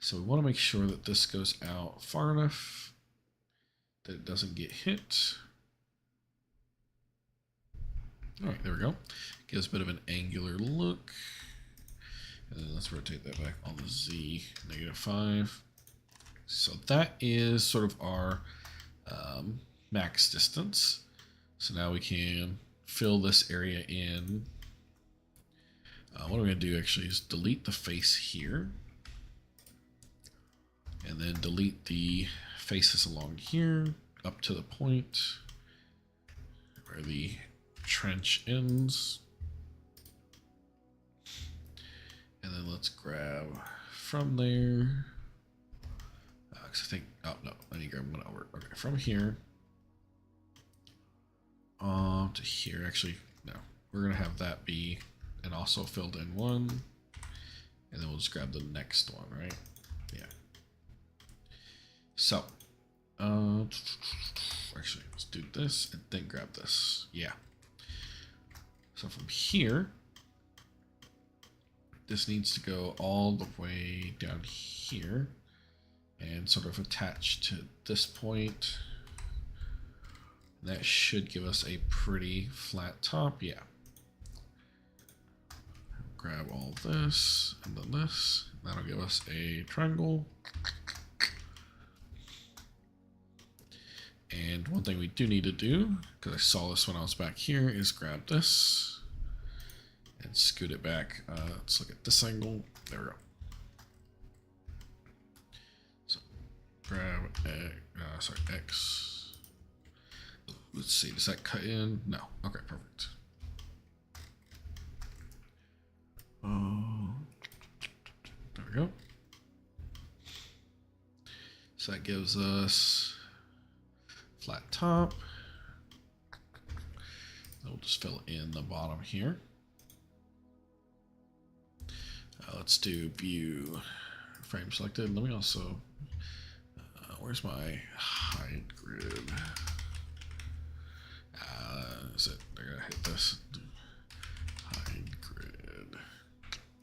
So we want to make sure that this goes out far enough that it doesn't get hit. All right, there we go. Gives a bit of an angular look. And then let's rotate that back on the Z, -5. So that is sort of our max distance. So now we can fill this area in. What I'm going to do actually is delete the face here. And then delete the faces along here up to the point where the trench ends. And then let's grab from there. Because I think, oh no, I need to grab one over. Okay, from here. To here, actually, no. We're going to have that be and also filled in one. And then we'll just grab the next one, right? Yeah. So, I actually, let's do this and then grab this. Yeah. So from here, this needs to go all the way down here and sort of attach to this point. That should give us a pretty flat top. Yeah. Grab all this and then this. That'll give us a triangle. And one thing we do need to do, because I saw this when I was back here, is grab this and scoot it back. Let's look at this angle. There we go. So grab X. Let's see, does that cut in? No. Okay, perfect. There we go. So that gives us flat top. We'll just fill in the bottom here. Let's do view frame selected. Let me also, where's my hide grid? Is it? I gotta hit this. Hide grid.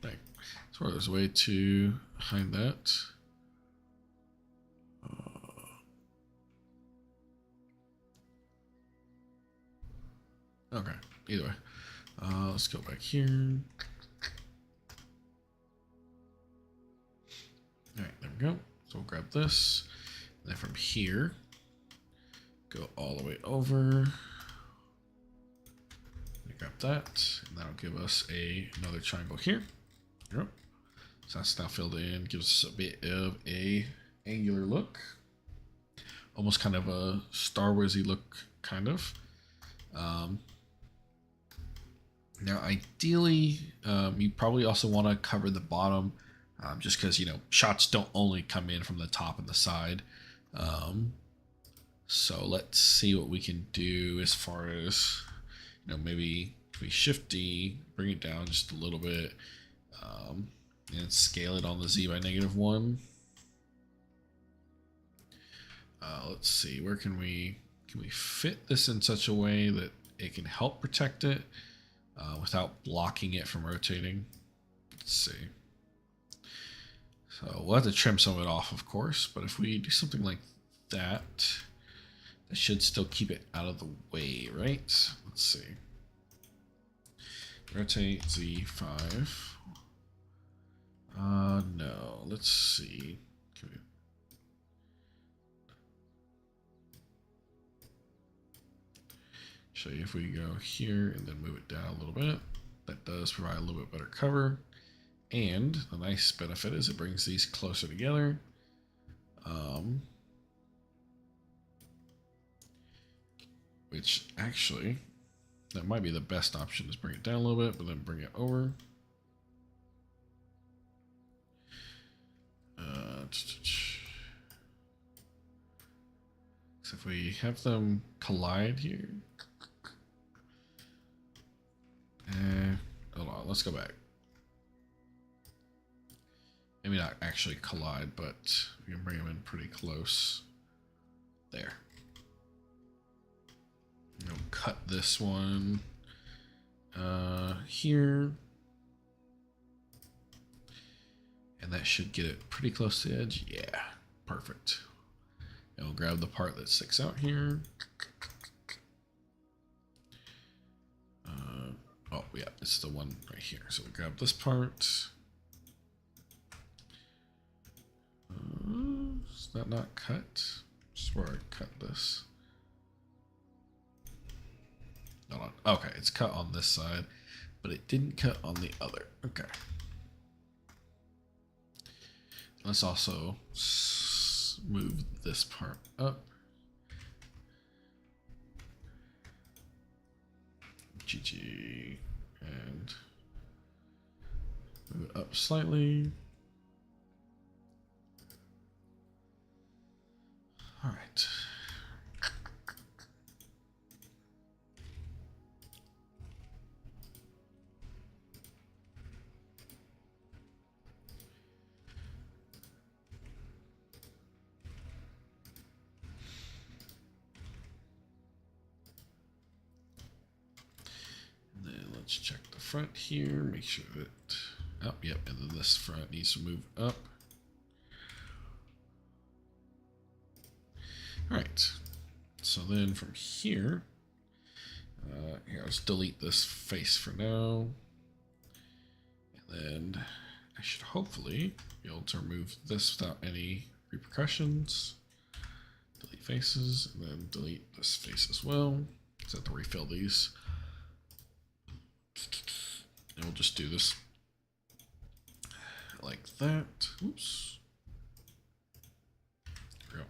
Dang. So there's a way to hide that. Okay, either way. Let's go back here. Alright, there we go. So we'll grab this. And then from here, go all the way over. Grab that, and that'll give us another triangle here. Yep. So that's now filled in, gives us a bit of a angular look. Almost kind of a Star Warsy look, kind of. Now, ideally, you probably also want to cover the bottom, just because, you know, shots don't only come in from the top and the side. So let's see what we can do as far as, you know, maybe if we shift D, bring it down just a little bit, and scale it on the Z by -1. Let's see, where can we fit this in such a way that it can help protect it without blocking it from rotating? Let's see. So we'll have to trim some of it off, of course, but if we do something like that, that should still keep it out of the way, right? Let's see. Rotate Z5. No, let's see. Can we... show you if we go here and then move it down a little bit. That does provide a little bit better cover. And the nice benefit is it brings these closer together. Which actually, that might be the best option, is bring it down a little bit, but then bring it over. So if we have them collide here. Hold on, let's go back. Maybe not actually collide, but we can bring them in pretty close. There. We'll cut this one here. And that should get it pretty close to the edge. Yeah, perfect. And we'll grab the part that sticks out here. Oh, yeah, it's the one right here. So we grab this part. Is that not cut? Just where I cut this. Hold on. Okay, it's cut on this side, but it didn't cut on the other. Okay. Let's also move this part up. GG. And move it up slightly. All right. let's check the front here, make sure that, oh, yep, and then this front needs to move up. All right, so then from here, here, let's delete this face for now. And then I should hopefully be able to remove this without any repercussions. Delete faces, and then delete this face as well. Just have to refill these. And we'll just do this like that. Oops. There we go.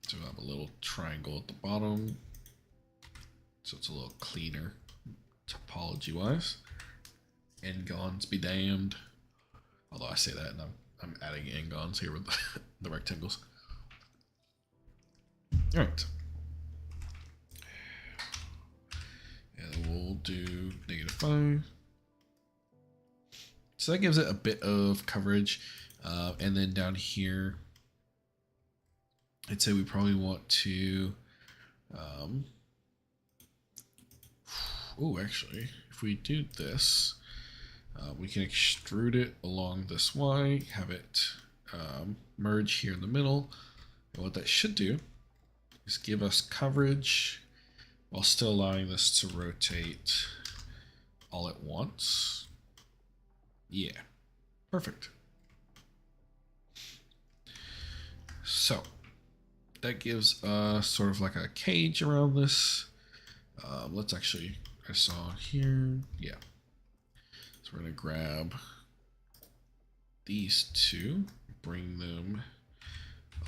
So we'll have a little triangle at the bottom. So it's a little cleaner topology-wise. N-gons be damned. Although I say that and I'm adding N-gons here with the rectangles. Alright. And we'll do -5. So that gives it a bit of coverage. And then down here, I'd say we probably want to... oh, actually, if we do this, we can extrude it along this Y, have it merge here in the middle. And what that should do is give us coverage while still allowing this to rotate all at once. Yeah, perfect. So that gives us sort of like a cage around this. Let's actually, I saw here, yeah. So we're gonna grab these two, bring them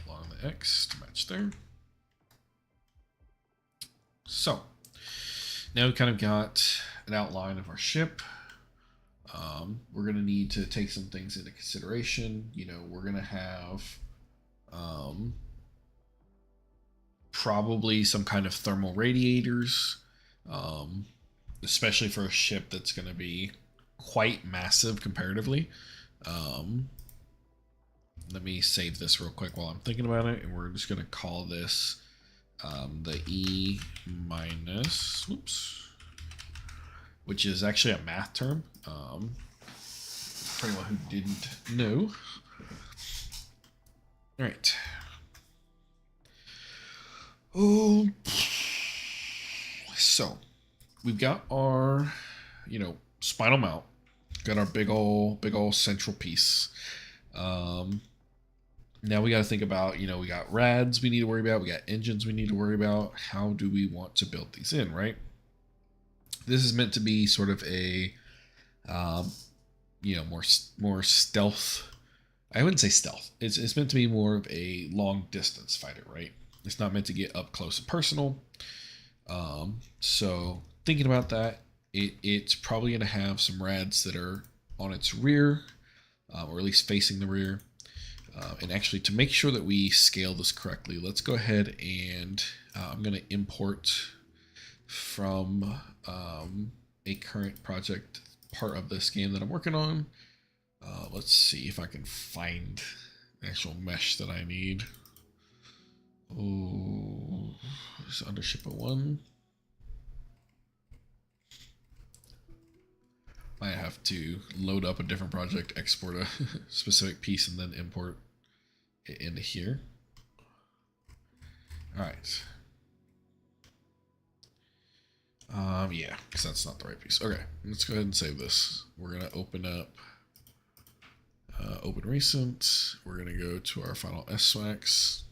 along the X to match there. So now we kind of got an outline of our ship. We're gonna need to take some things into consideration. You know, we're gonna have probably some kind of thermal radiators, especially for a ship that's going to be quite massive comparatively. Let me save this real quick while I'm thinking about it, and we're just going to call this the E minus, whoops, which is actually a math term. For anyone who didn't know. All right. Oh, so we've got our, spinal mount. Got our big old central piece. Now we got to think about, we got rads we need to worry about. We got engines we need to worry about. How do we want to build these in, right? This is meant to be sort of a, more stealth. I wouldn't say stealth. It's meant to be more of a long distance fighter, right? It's not meant to get up close and personal. So thinking about that, it's probably going to have some rads that are on its rear, or at least facing the rear. And actually, to make sure that we scale this correctly, let's go ahead and I'm going to import from a current project part of this game that I'm working on. Let's see if I can find the actual mesh that I need. Oh, it's under ship 1. I have to load up a different project, export a specific piece, and then import it into here. All right. Yeah, because that's not the right piece. Okay, let's go ahead and save this. We're gonna open up open recent. We're gonna go to our final SWAX.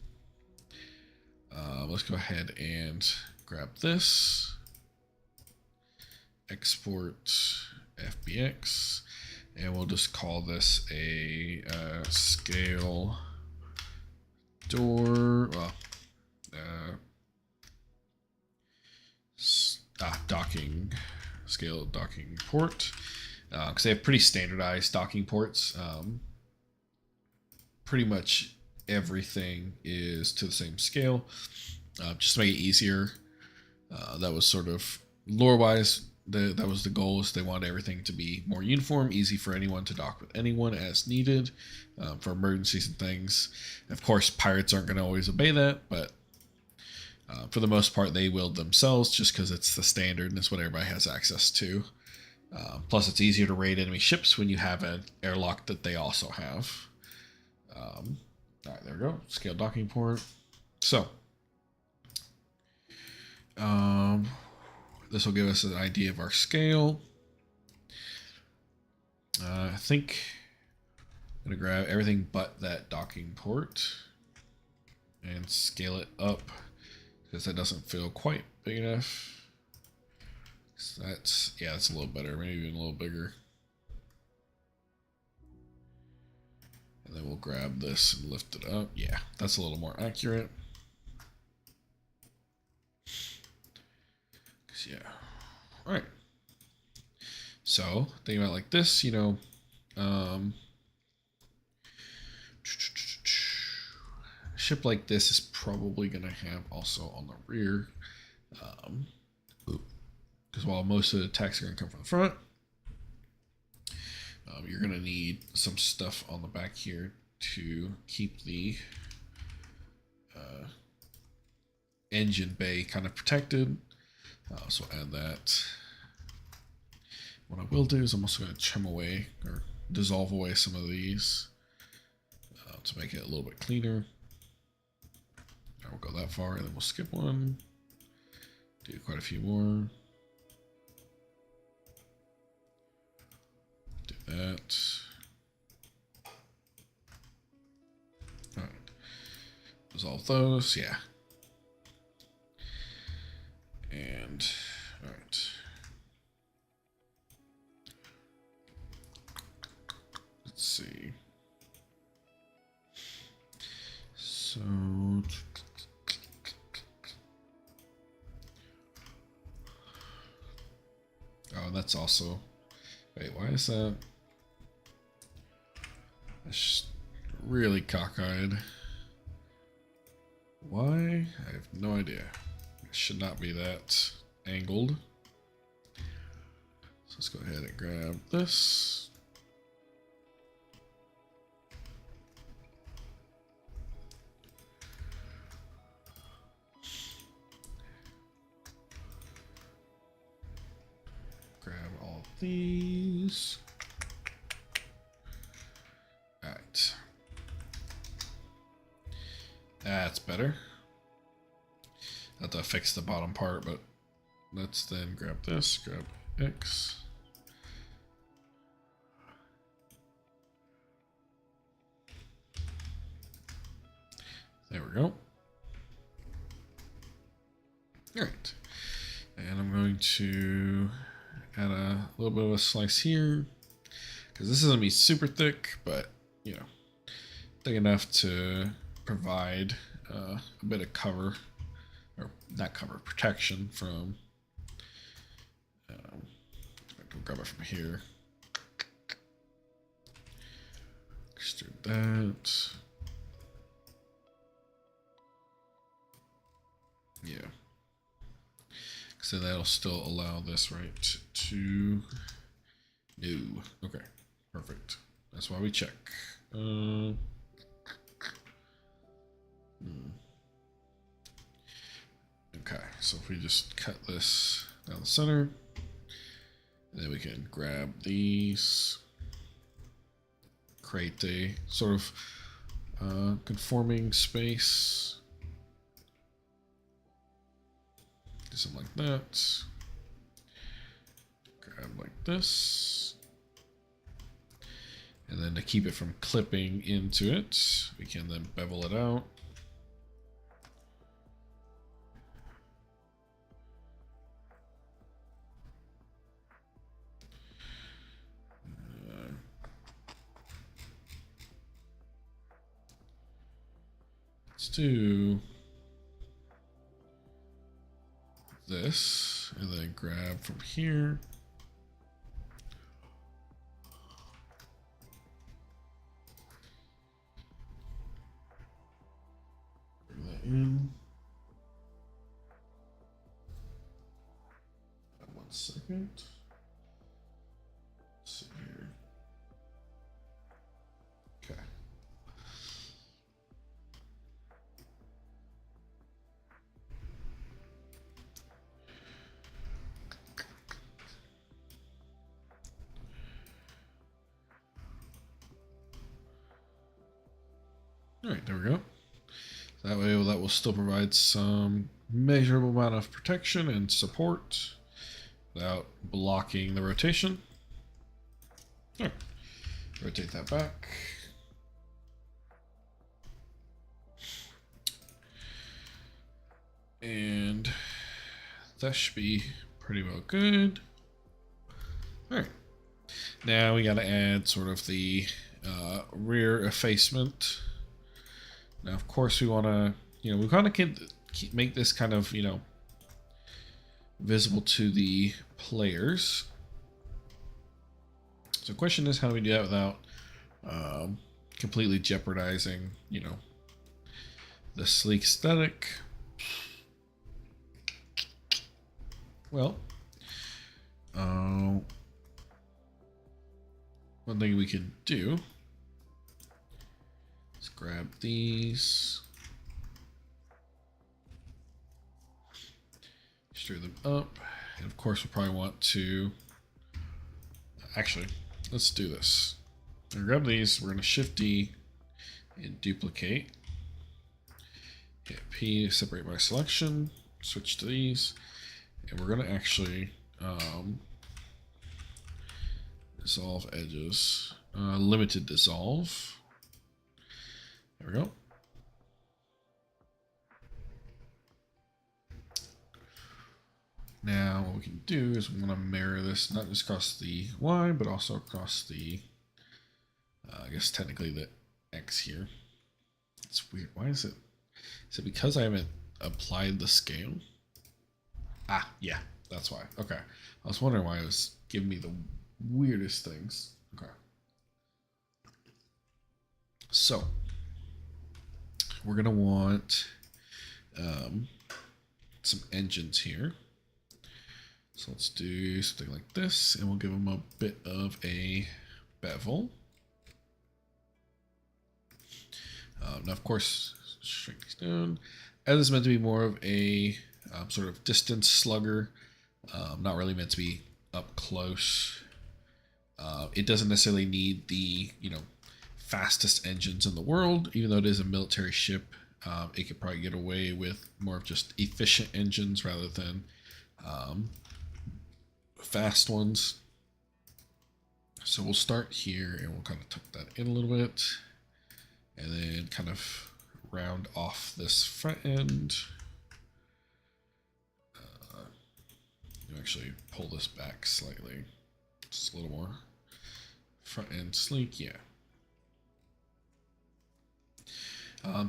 Let's go ahead and grab this, export FBX, and we'll just call this a scale door, docking, scale docking port, because they have pretty standardized docking ports. Pretty much everything is to the same scale, just to make it easier. That was sort of lore-wise, that was the goal, is they wanted everything to be more uniform, easy for anyone to dock with anyone as needed, for emergencies and things. Of course, pirates aren't going to always obey that, but For the most part, they build themselves just because it's the standard and it's what everybody has access to. Plus, it's easier to raid enemy ships when you have an airlock that they also have. All right, there we go. Scale docking port. So, this will give us an idea of our scale. I think I'm going to grab everything but that docking port and scale it up because that doesn't feel quite big enough. So that's a little better, maybe even a little bigger. And then we'll grab this and lift it up. Yeah, that's a little more accurate. Yeah. All right. So think about it like this, you know, a ship like this is probably going to have also on the rear, because while most of the attacks are going to come from the front, you're going to need some stuff on the back here to keep the engine bay kind of protected. So I'll add that. What I will do is I'm also going to trim away or dissolve away some of these to make it a little bit cleaner. I won't go that far, and then we'll skip one. Do quite a few more. Do that. All right. Dissolve those, yeah. And all right. Let's see. So that's also, wait, why is that? That's just really cockeyed. Why? I have no idea. It should not be that angled. So let's go ahead and grab this. Grab all these. All right. That's better. I have to fix the bottom part, but let's then grab this, grab X. There we go. All right. And I'm going to add a little bit of a slice here because this is going to be super thick, but you know, thick enough to provide a bit of cover, or not cover, protection from. I'll grab it from here. Extrude that. Yeah. So that'll still allow this right to. No. Okay. Perfect. That's why we check. Okay, so if we just cut this down the center, and then we can grab these, create a sort of conforming space. Do something like that. Grab like this. And then to keep it from clipping into it, we can then bevel it out. Let's do this, and then grab from here. Bring that in. 1 second. Let's see here. Okay. All right, there we go. That way, that will still provide some measurable amount of protection and support without blocking the rotation. All right, rotate that back. And that should be pretty well good. All right, now we got to add sort of the rear effacement. Now, of course, we want to, we kind of can make this kind of, visible to the players. So the question is, how do we do that without completely jeopardizing, the sleek aesthetic? Well, one thing we can do is grab these, stir them up, and of course we'll probably want to, actually, let's do this. I'm gonna grab these, we're gonna Shift D and duplicate. Hit P to separate my selection, switch to these, and we're gonna actually dissolve edges, limited dissolve. There we go. Now what we can do is we want to mirror this not just across the Y, but also across the, I guess technically the X here. It's weird. Why is it? Is it because I haven't applied the scale? Ah, yeah, that's why. Okay. I was wondering why it was giving me the weirdest things. Okay. So we're going to want some engines here. So let's do something like this, and we'll give them a bit of a bevel. Now, of course, shrink these down. As this is meant to be more of a sort of distance slugger, not really meant to be up close. It doesn't necessarily need the fastest engines in the world, even though it is a military ship. It could probably get away with more of just efficient engines rather than fast ones. So we'll start here and we'll kind of tuck that in a little bit and then kind of round off this front end. Actually pull this back slightly, just a little more front end sleek. Yeah.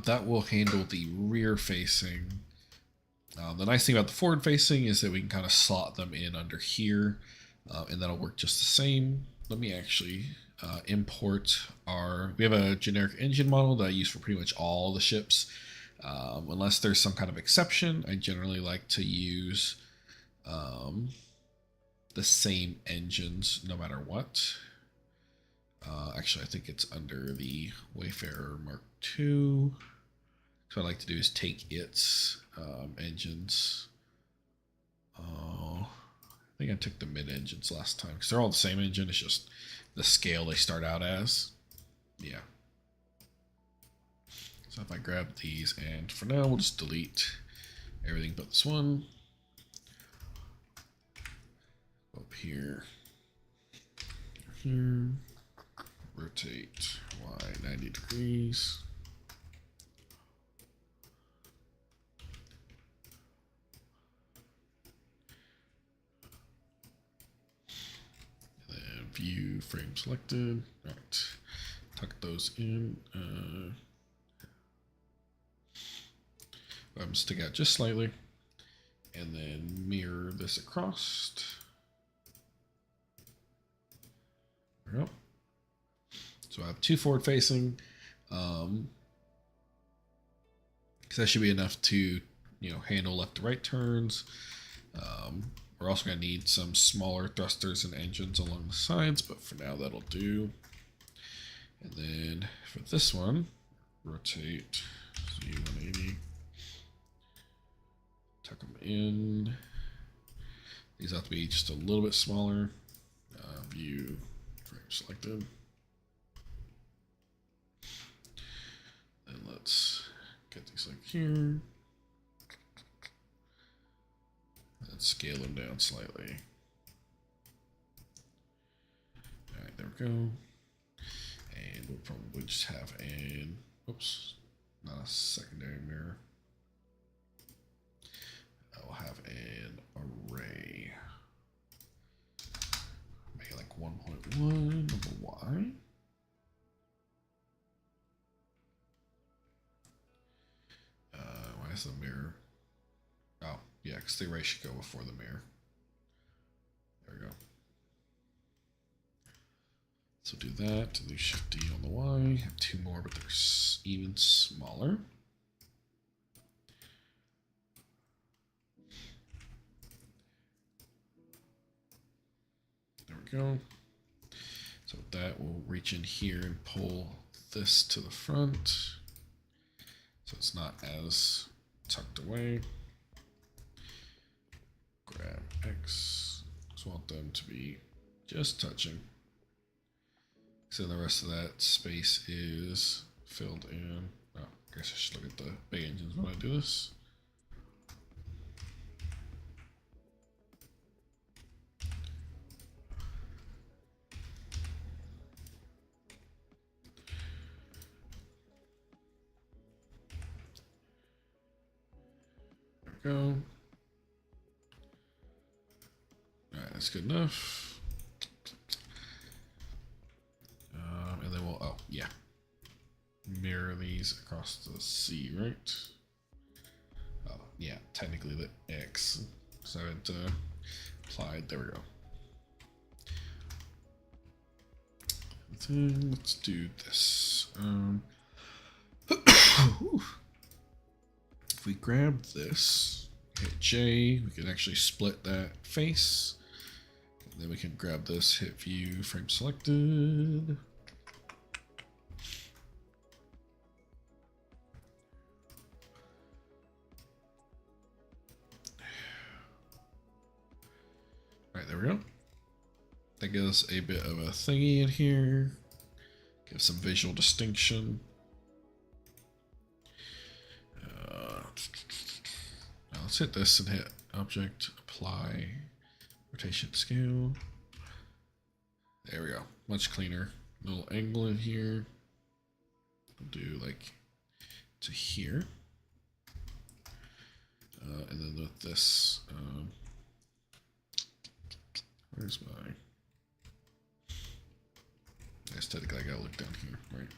That will handle the rear facing. The nice thing about the forward facing is that we can kind of slot them in under here, and that'll work just the same. Let me actually import we have a generic engine model that I use for pretty much all the ships. Unless there's some kind of exception, I generally like to use the same engines no matter what. Actually, I think it's under the Wayfarer Mark II. So what I like to do is take its engines. I think I took the mid engines last time because they're all the same engine. It's just the scale they start out as. Yeah. So if I grab these, and for now we'll just delete everything but this one. Up here. Here. Rotate Y 90 degrees. And then view frame selected. All right. Tuck those in. I'm stick out just slightly. And then mirror this across. There we go. So I have two forward facing, because that should be enough to, handle left to right turns. We're also going to need some smaller thrusters and engines along the sides, but for now that'll do. And then for this one, rotate Z180, tuck them in. These have to be just a little bit smaller. View frame selected. And let's get these like here. Let's scale them down slightly. All right, there we go. And we'll probably just have an, oops, not a secondary mirror. I'll have an array. Make it like 1.1 of a Y. Why is the mirror? Oh, yeah, because the array should go before the mirror. There we go. So do that, do Shift D on the Y, have two more, but they're even smaller. There we go. So with that, we'll reach in here and pull this to the front, so it's not as tucked away. Grab X, just want them to be just touching. So the rest of that space is filled in. Oh, I guess I should look at the big engines when I do this. There we go. Alright, that's good enough. And then we'll, oh, yeah. Mirror these across the C, right? Oh, yeah, technically the X. So it applied, there we go. Then let's do this. If we grab this, hit J, we can actually split that face. And then we can grab this, hit view, frame selected. Alright, there we go. That gives a bit of a thingy in here. Give some visual distinction. Now let's hit this and hit object, apply, rotation scale. There we go. Much cleaner. Little angle in here. We'll do like to here. And then with this, where's my, aesthetically I gotta look down here, right?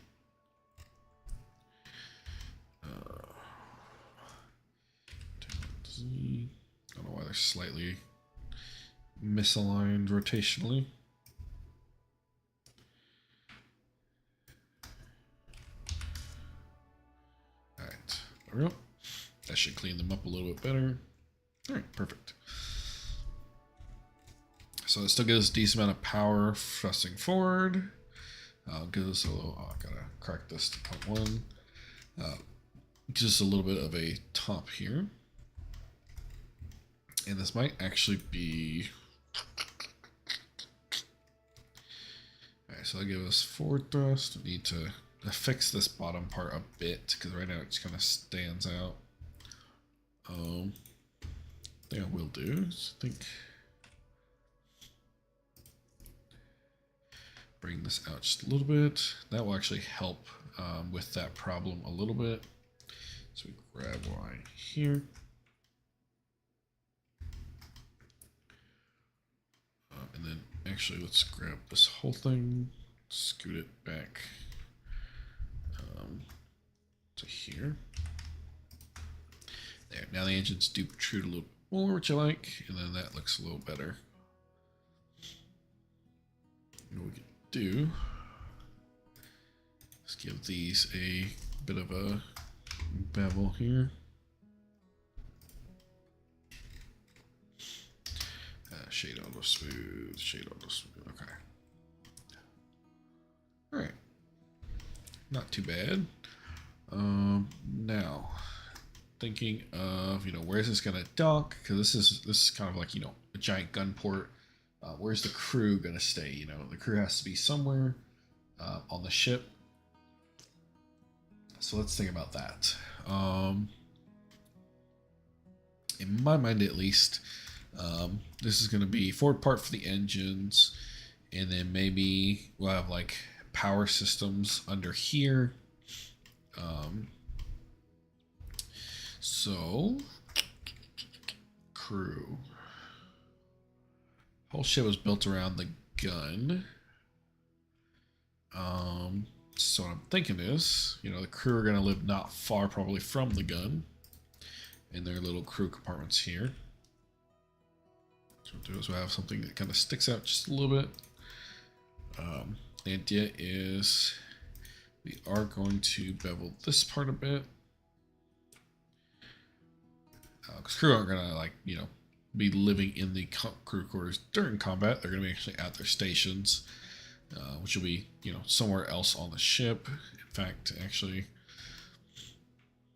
Z. I don't know why they're slightly misaligned rotationally. Alright, there we go. That should clean them up a little bit better. Alright, perfect. So it still gives a decent amount of power thrusting forward. Gives us a little, oh, I gotta crack this to 0.1. Gives us a little bit of a top here. And this might actually be, alright, so that'll give us forward thrust. We need to fix this bottom part a bit, because right now it just kind of stands out. I think I will do is bring this out just a little bit. That will actually help with that problem a little bit. So we grab Y here. And then actually let's grab this whole thing, scoot it back to here. There, now the engines do protrude a little more, which I like, and then that looks a little better. And what we can do is give these a bit of a bevel here. Shade auto smooth, shade auto smooth, okay. Alright. Not too bad. Now, thinking of, where's this gonna dock? Because this is kind of like, a giant gun port. Where's the crew gonna stay? The crew has to be somewhere on the ship. So let's think about that. In my mind, at least, this is going to be forward part for the engines, and then maybe we'll have like power systems under here. So crew. Whole ship was built around the gun. So what I'm thinking is, the crew are gonna live not far probably from the gun, in their little crew compartments here. So what we'll do is we'll have something that kind of sticks out just a little bit. The idea is we are going to bevel this part a bit. Because crew aren't gonna be living in the crew quarters during combat. They're gonna be actually at their stations, which will be somewhere else on the ship. In fact, actually,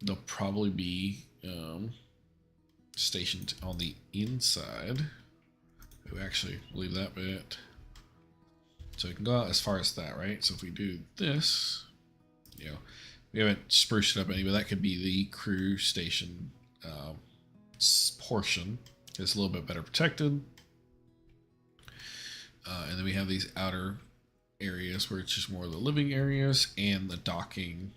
they'll probably be stationed on the inside. We actually leave that bit, so we can go out as far as that, right? So if we do this, we haven't spruced it up any, but that could be the crew station portion. It's a little bit better protected. And then we have these outer areas where it's just more of the living areas and the docking.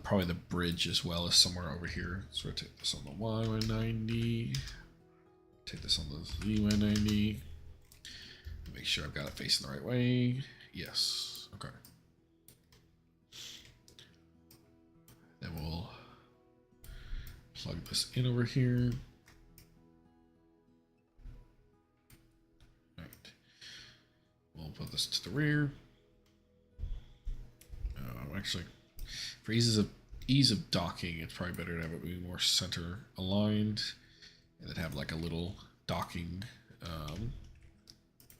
Probably the bridge as well as somewhere over here. So we'll take this on the Y190. Take this on the Z190. Make sure I've got it facing the right way. Yes. Okay. Then we'll plug this in over here. Right. We'll put this to the rear. Actually, for ease of docking, it's probably better to have it be more center aligned, and then have like a little docking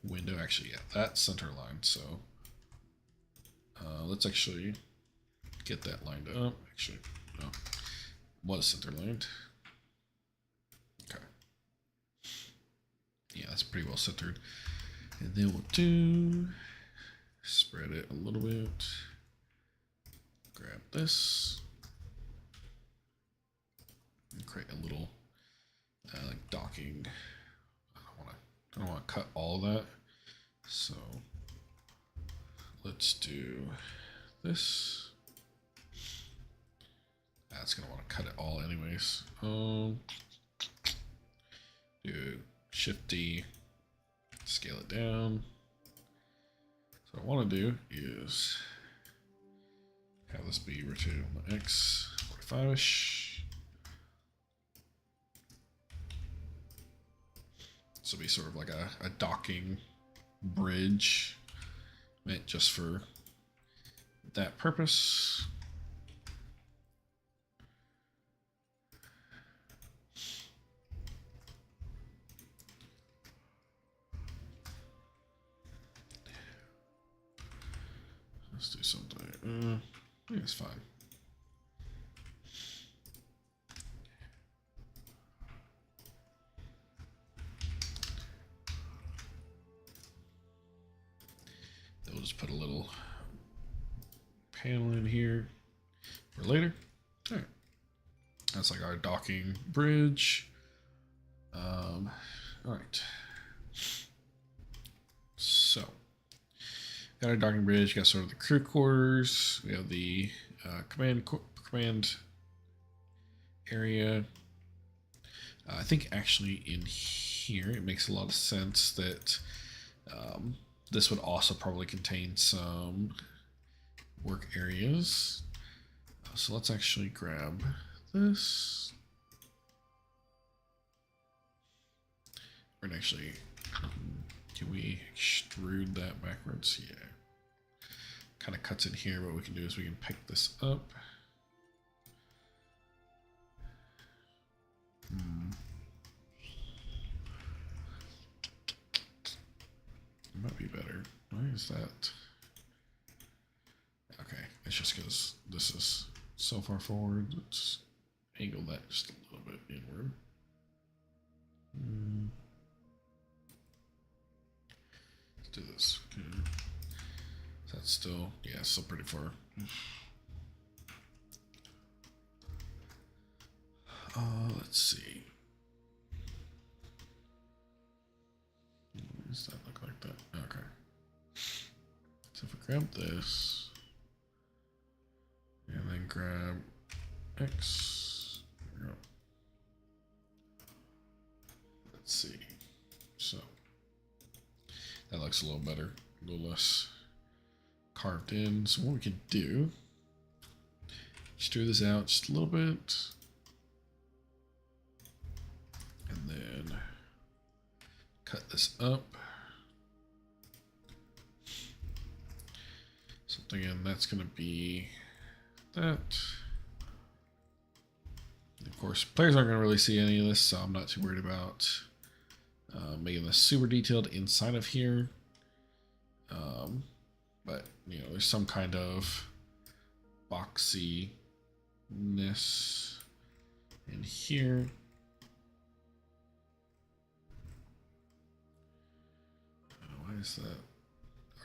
window. Actually, yeah, that's center aligned. So let's actually get that lined up. Actually, no. Was center lined. Okay. Yeah, that's pretty well centered. And then we'll spread it a little bit. Grab this. And create a little like docking. I don't want to cut all of that. So let's do this. That's gonna want to cut it all anyways. Do Shift D, scale it down. So what I want to do is have this be rotated on the X 45-ish. This will be sort of like a docking bridge meant just for that purpose. Let's do something. I think it's fine. Then we'll just put a little panel in here for later. All right. That's like our docking bridge. All right. So, got our docking bridge. Got sort of the crew quarters. We have the command area. I think actually in here it makes a lot of sense that this would also probably contain some work areas. So let's actually grab this. We're gonna actually, can we extrude that backwards? Yeah. Kind of cuts in here. What we can do is we can pick this up. It might be better. Why is that? Okay, it's just because this is so far forward. Let's angle that just a little bit inward. Let's do this. Okay. That's still, yeah, still pretty far. Let's see. Does that look like that? Okay. So if we grab this and then grab X, there we go. Let's see. So that looks a little better, a little less carved in. So what we can do, stir this out just a little bit, and then cut this up. Something in that's going to be that. Of course, players aren't going to really see any of this, so I'm not too worried about making this super detailed inside of here. But, you know, there's some kind of boxiness in here. Why is that?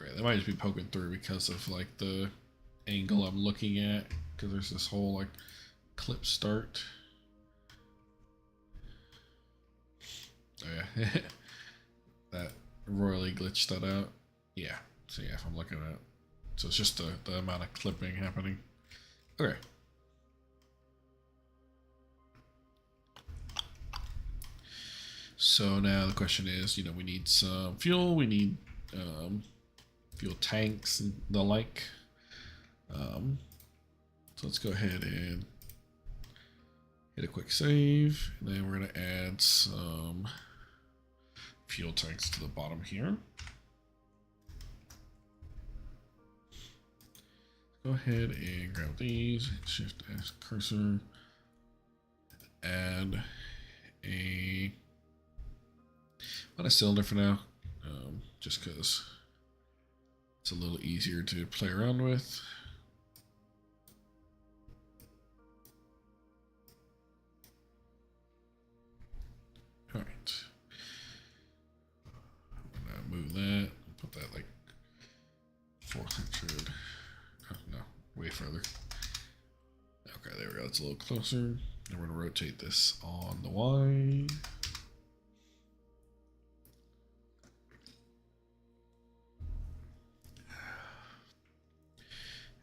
Okay, that might just be poking through because of like the angle I'm looking at, because there's this whole like clip start. Oh yeah, that royally glitched that out. Yeah, so yeah, if I'm looking at it, so it's just the amount of clipping happening. Okay. So now the question is, you know, we need some fuel, we need fuel tanks and the like. So let's go ahead and hit a quick save, and then we're going to add some fuel tanks to the bottom here. Go ahead and grab these, shift S cursor, add a cylinder for now, just because it's a little easier to play around with. All right, I'm gonna move that, put that like 400. Oh, no, way further. Okay, there we go. It's a little closer. And we're gonna rotate this on the Y.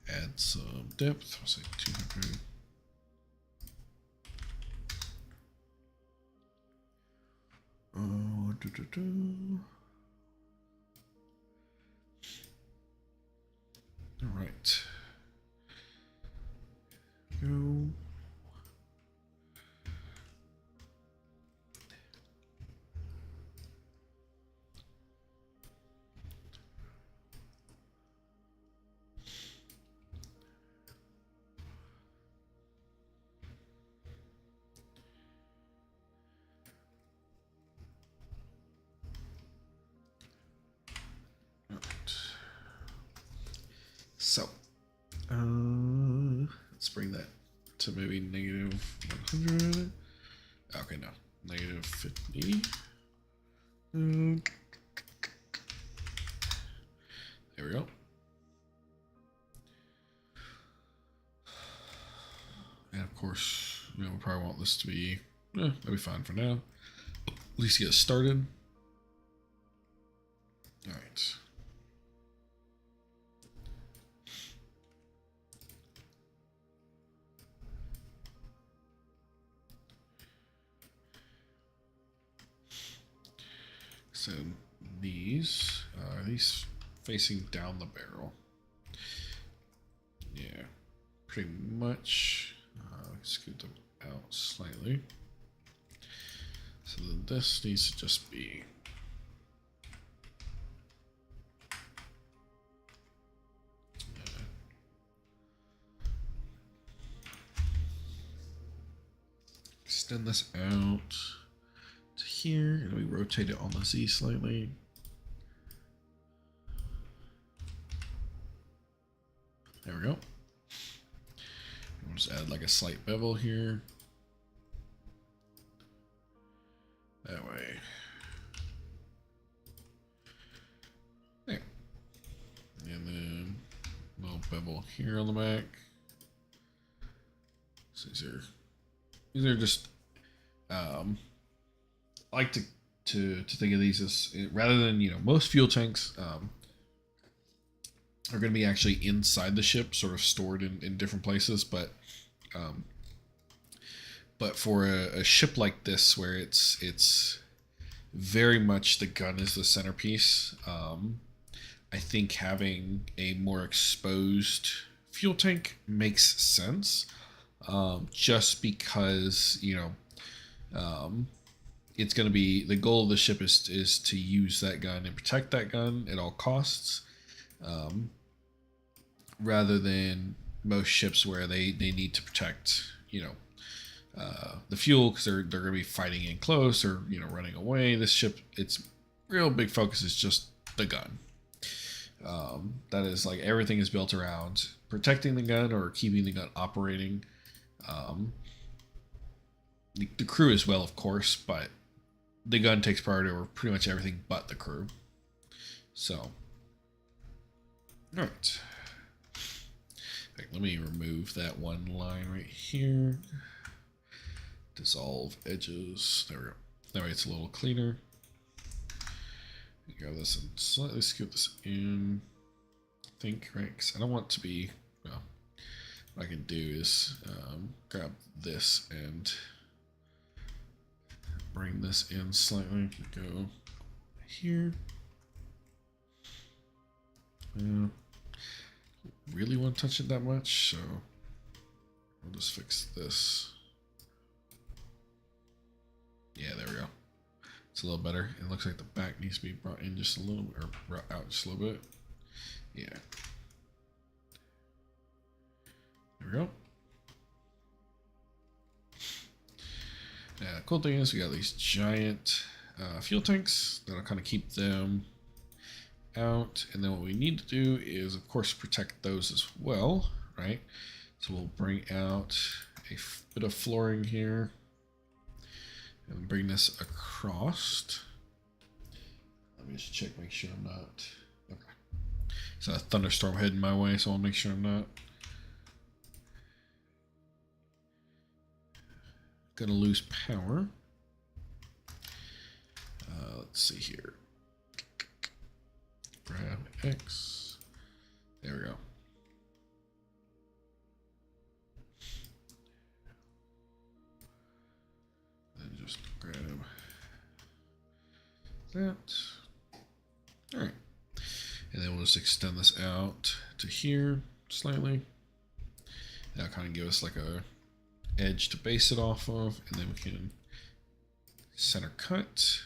Add some depth. I'll say 200. All right. Go. So, let's bring that to maybe negative 100. Okay, no, negative 50. There we go. And of course, you know, we probably want this to be, that'll be fine for now. At least get started. All right. So these are these facing down the barrel. Yeah, pretty much. Scoot them out slightly. So then this needs to just be extend this out to here, and we rotate it on the Z slightly. There we go. We'll just add like a slight bevel here. That way. There. And then a little bevel here on the back. So these are just I like to think of these as, rather than, most fuel tanks are going to be actually inside the ship, sort of stored in different places, um, but for a ship like this, where it's very much the gun is the centerpiece, I think having a more exposed fuel tank makes sense, just because it's going to be the goal of the ship is to use that gun and protect that gun at all costs, um, rather than most ships where they need to protect the fuel because they're going to be fighting in close or running away. This ship, its real big focus is just the gun. That is, like, everything is built around protecting the gun or keeping the gun operating. The crew as well, of course, but the gun takes priority over pretty much everything but the crew. So, all right. Let me remove that one line right here. Dissolve edges. There we go. That way it's a little cleaner. Grab this and slightly scoop this in. I think, right? Because I don't want it to be, well, what I can do is grab this and bring this in slightly. Go here. Really want to touch it that much, so we'll just fix this. Yeah, there we go. It's a little better. It looks like the back needs to be brought in just a little bit, or brought out just a little bit. Yeah. There we go. Yeah, the cool thing is we got these giant fuel tanks that'll kind of keep them out, and then what we need to do is, of course, protect those as well, right? So we'll bring out a bit of flooring here and bring this across. Let me just check, make sure I'm not. Okay. So a thunderstorm heading my way, so I'll make sure I'm not gonna lose power. Let's see here. Grab X. There we go. Then just grab that. All right. And then we'll just extend this out to here slightly. That'll kind of give us like a edge to base it off of, and then we can center cut,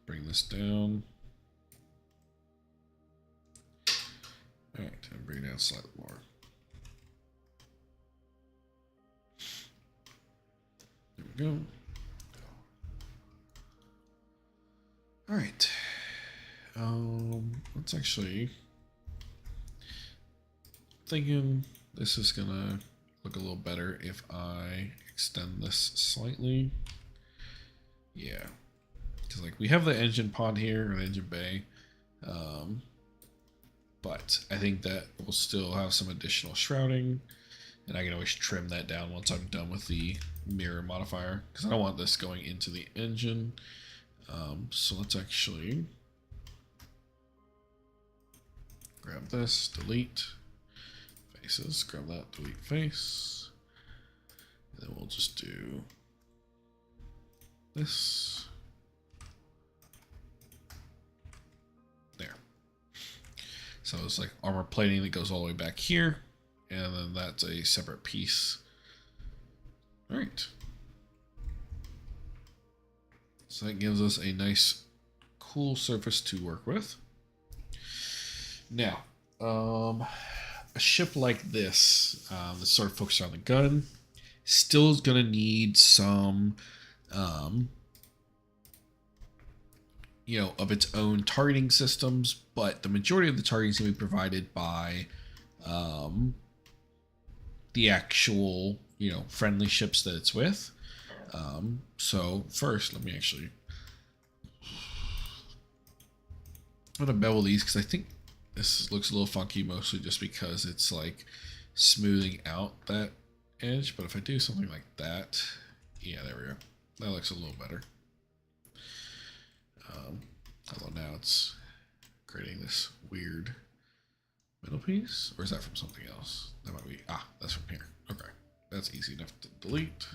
bring this down. All right, and bring it down slightly more. There we go. All right. Let's actually, thinking this is gonna look a little better if I extend this slightly. Yeah, because like we have the engine pod here, or the engine bay, but I think that we'll still have some additional shrouding, and I can always trim that down once I'm done with the mirror modifier, because I don't want this going into the engine. So let's actually grab this, delete faces, grab that, delete face, and then we'll just do this. There. So it's like armor plating that goes all the way back here, and then that's a separate piece. All right. So that gives us a nice, cool surface to work with. Now, a ship like this, that's sort of focused on the gun, still is going to need some, of its own targeting systems, but the majority of the targeting is going to be provided by the actual, friendly ships that it's with. So first, let me actually, I'm going to bevel these because I think this looks a little funky, mostly just because it's like smoothing out that edge. But if I do something like that, yeah, there we go. That looks a little better. Although now it's creating this weird middle piece. Or is that from something else? That might be, that's from here. Okay, that's easy enough to delete.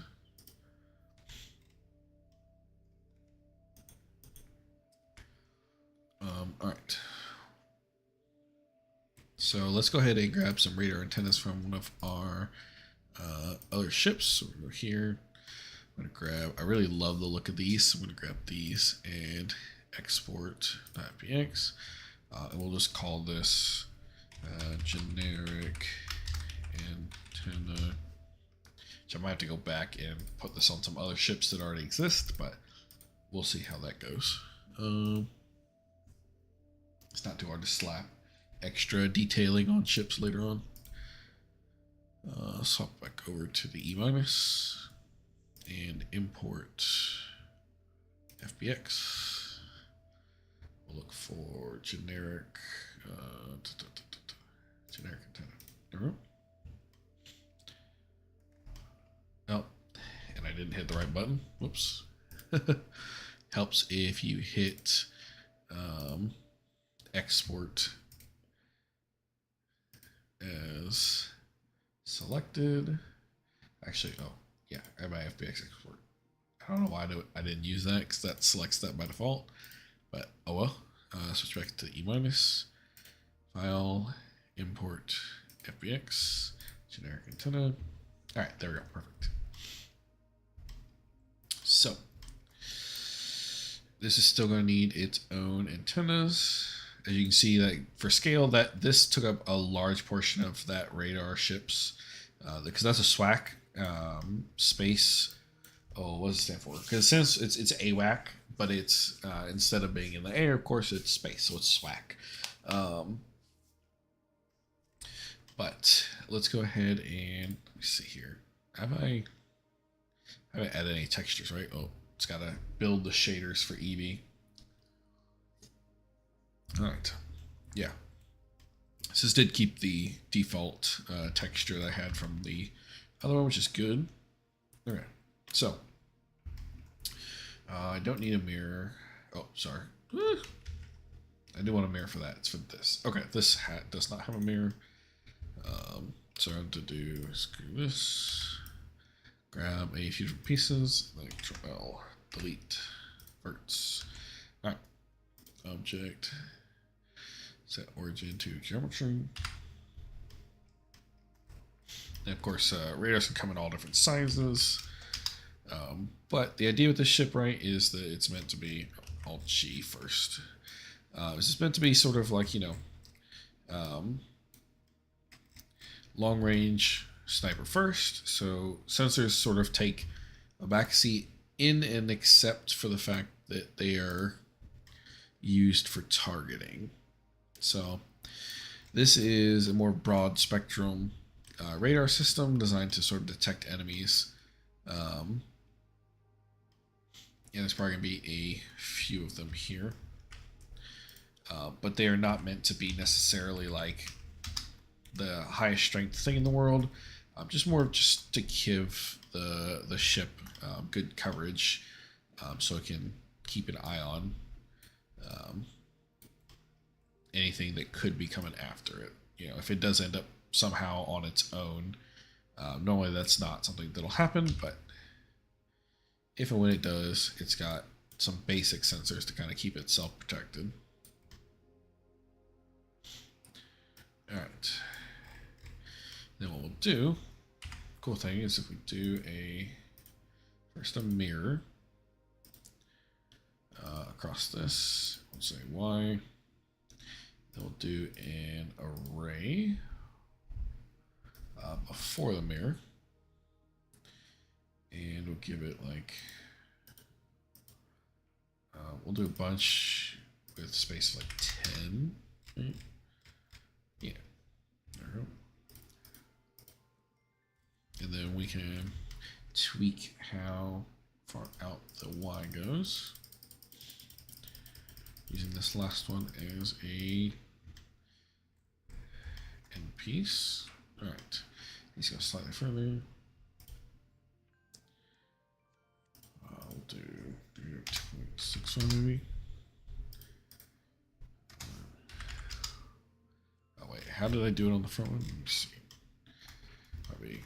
All right. So let's go ahead and grab some radar antennas from one of our other ships. So we're going to go here. I'm going to grab, I really love the look of these. So I'm going to grab these and export .px. And we'll just call this generic antenna. Which I might have to go back and put this on some other ships that already exist, but we'll see how that goes. It's not too hard to slap extra detailing on ships later on. Swap back over to the E- and import FBX. We'll look for generic generic antenna. Oh, and I didn't hit the right button. Whoops. Helps if you hit export as selected. Actually, oh yeah, I have my FBX export. I don't know why I didn't use that, because that selects that by default. But oh well. Switch back to E-, file, import FBX, generic antenna. All right, there we go, perfect. So this is still going to need its own antennas. As you can see, that for scale, that this took up a large portion of that radar ship's, because that's a SWAC space. Oh, what does it stand for? Because since it's AWAC, but it's instead of being in the air, of course, it's space, so it's SWAC. But let's go ahead and let me see here. I haven't added any textures, right? Oh, it's got to build the shaders for Eevee. All right, yeah. This did keep the default texture that I had from the other one, which is good. All right, so I don't need a mirror. Oh, sorry. I do want a mirror for that. It's for this. Okay, this hat does not have a mirror. So I'm to do screw this. Grab a few different pieces, like Control delete verts. All right, object. Set origin to geometry. And of course, radars can come in all different sizes. But the idea with this ship, right, is that it's meant to be Alt G first. This is meant to be sort of like, you know, long range sniper first. So sensors sort of take a backseat in and except for the fact that they are used for targeting. So this is a more broad spectrum radar system designed to sort of detect enemies. And there's probably going to be a few of them here. But they are not meant to be necessarily like the highest strength thing in the world. Just more just to give the ship good coverage, so it can keep an eye on anything that could be coming after it. You know, if it does end up somehow on its own, normally that's not something that'll happen, but if and when it does, it's got some basic sensors to kind of keep itself protected. All right. Then what we'll do, cool thing is if we do first a mirror across this, we'll say Y. Then we'll do an array before the mirror. And we'll give it like, we'll do a bunch with space of like 10. Right? Yeah. There we go. And then we can tweak how far out the Y goes. Using this last one as a end piece. All right. Let's go slightly further. do 2.61 maybe. Oh wait, how did I do it on the front one? Let me see. Probably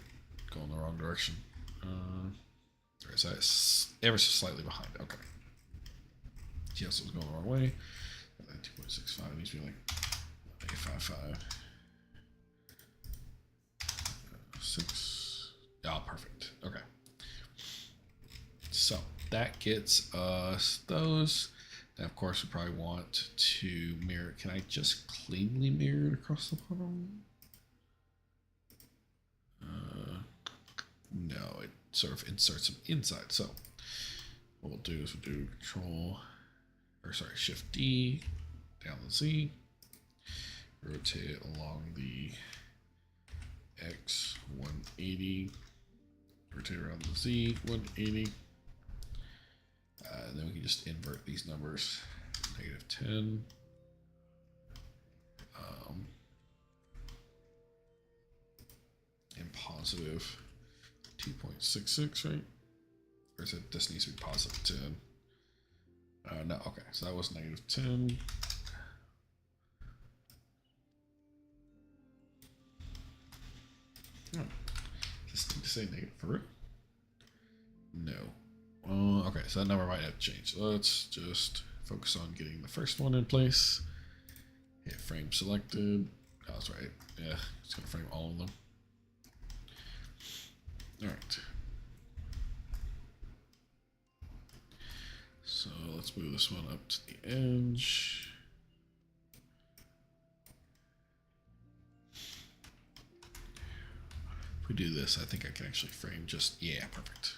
going the wrong direction. Or is that ever so slightly behind? Okay. Yes, it was going the wrong way. 2.65 needs to be like 855. 6. Oh, perfect. Okay. So that gets us those. And of course, we probably want to mirror. Can I just cleanly mirror it across the bottom? No, it sort of inserts them inside. So what we'll do is we'll do Shift D, down the Z, rotate it along the X 180, rotate around the Z 180. And then we can just invert these numbers, -10, and positive 2.66, right? Or is it this needs to be positive 10? No, okay, so that was -10. Oh, does this need to say negative for real? No. Okay, so that number might have changed. Let's just focus on getting the first one in place. Hit frame selected. Oh, that's right. Yeah, it's gonna frame all of them. All right. So let's move this one up to the edge. If we do this, I think I can actually frame just, yeah, perfect.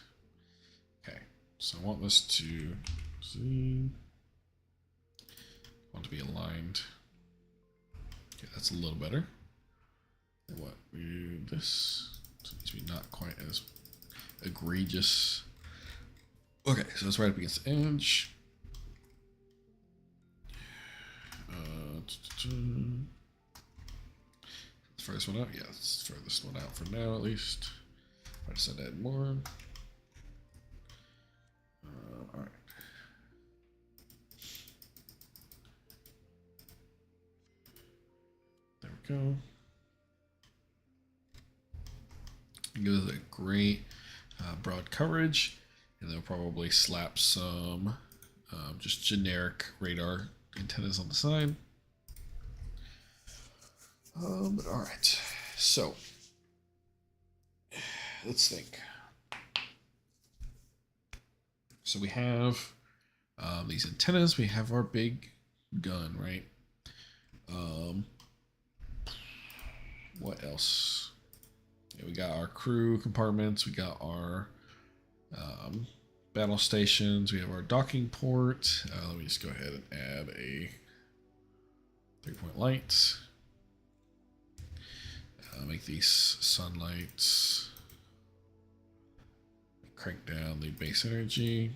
Okay, so I want this to Z. Want to be aligned. Okay, that's a little better. And what we do this, so it needs to be not quite as egregious. Okay, so it's right up against the edge. The first one out, yeah, let's throw this one out for now at least. I just said add more. All right. There we go. It gives a great broad coverage, and they'll probably slap some just generic radar antennas on the side. All right, so let's think. So we have these antennas. We have our big gun, right? What else? Yeah, we got our crew compartments. We got our battle stations. We have our docking port. Let me just go ahead and add a 3-point light. Make these sunlights. Crank down the base energy.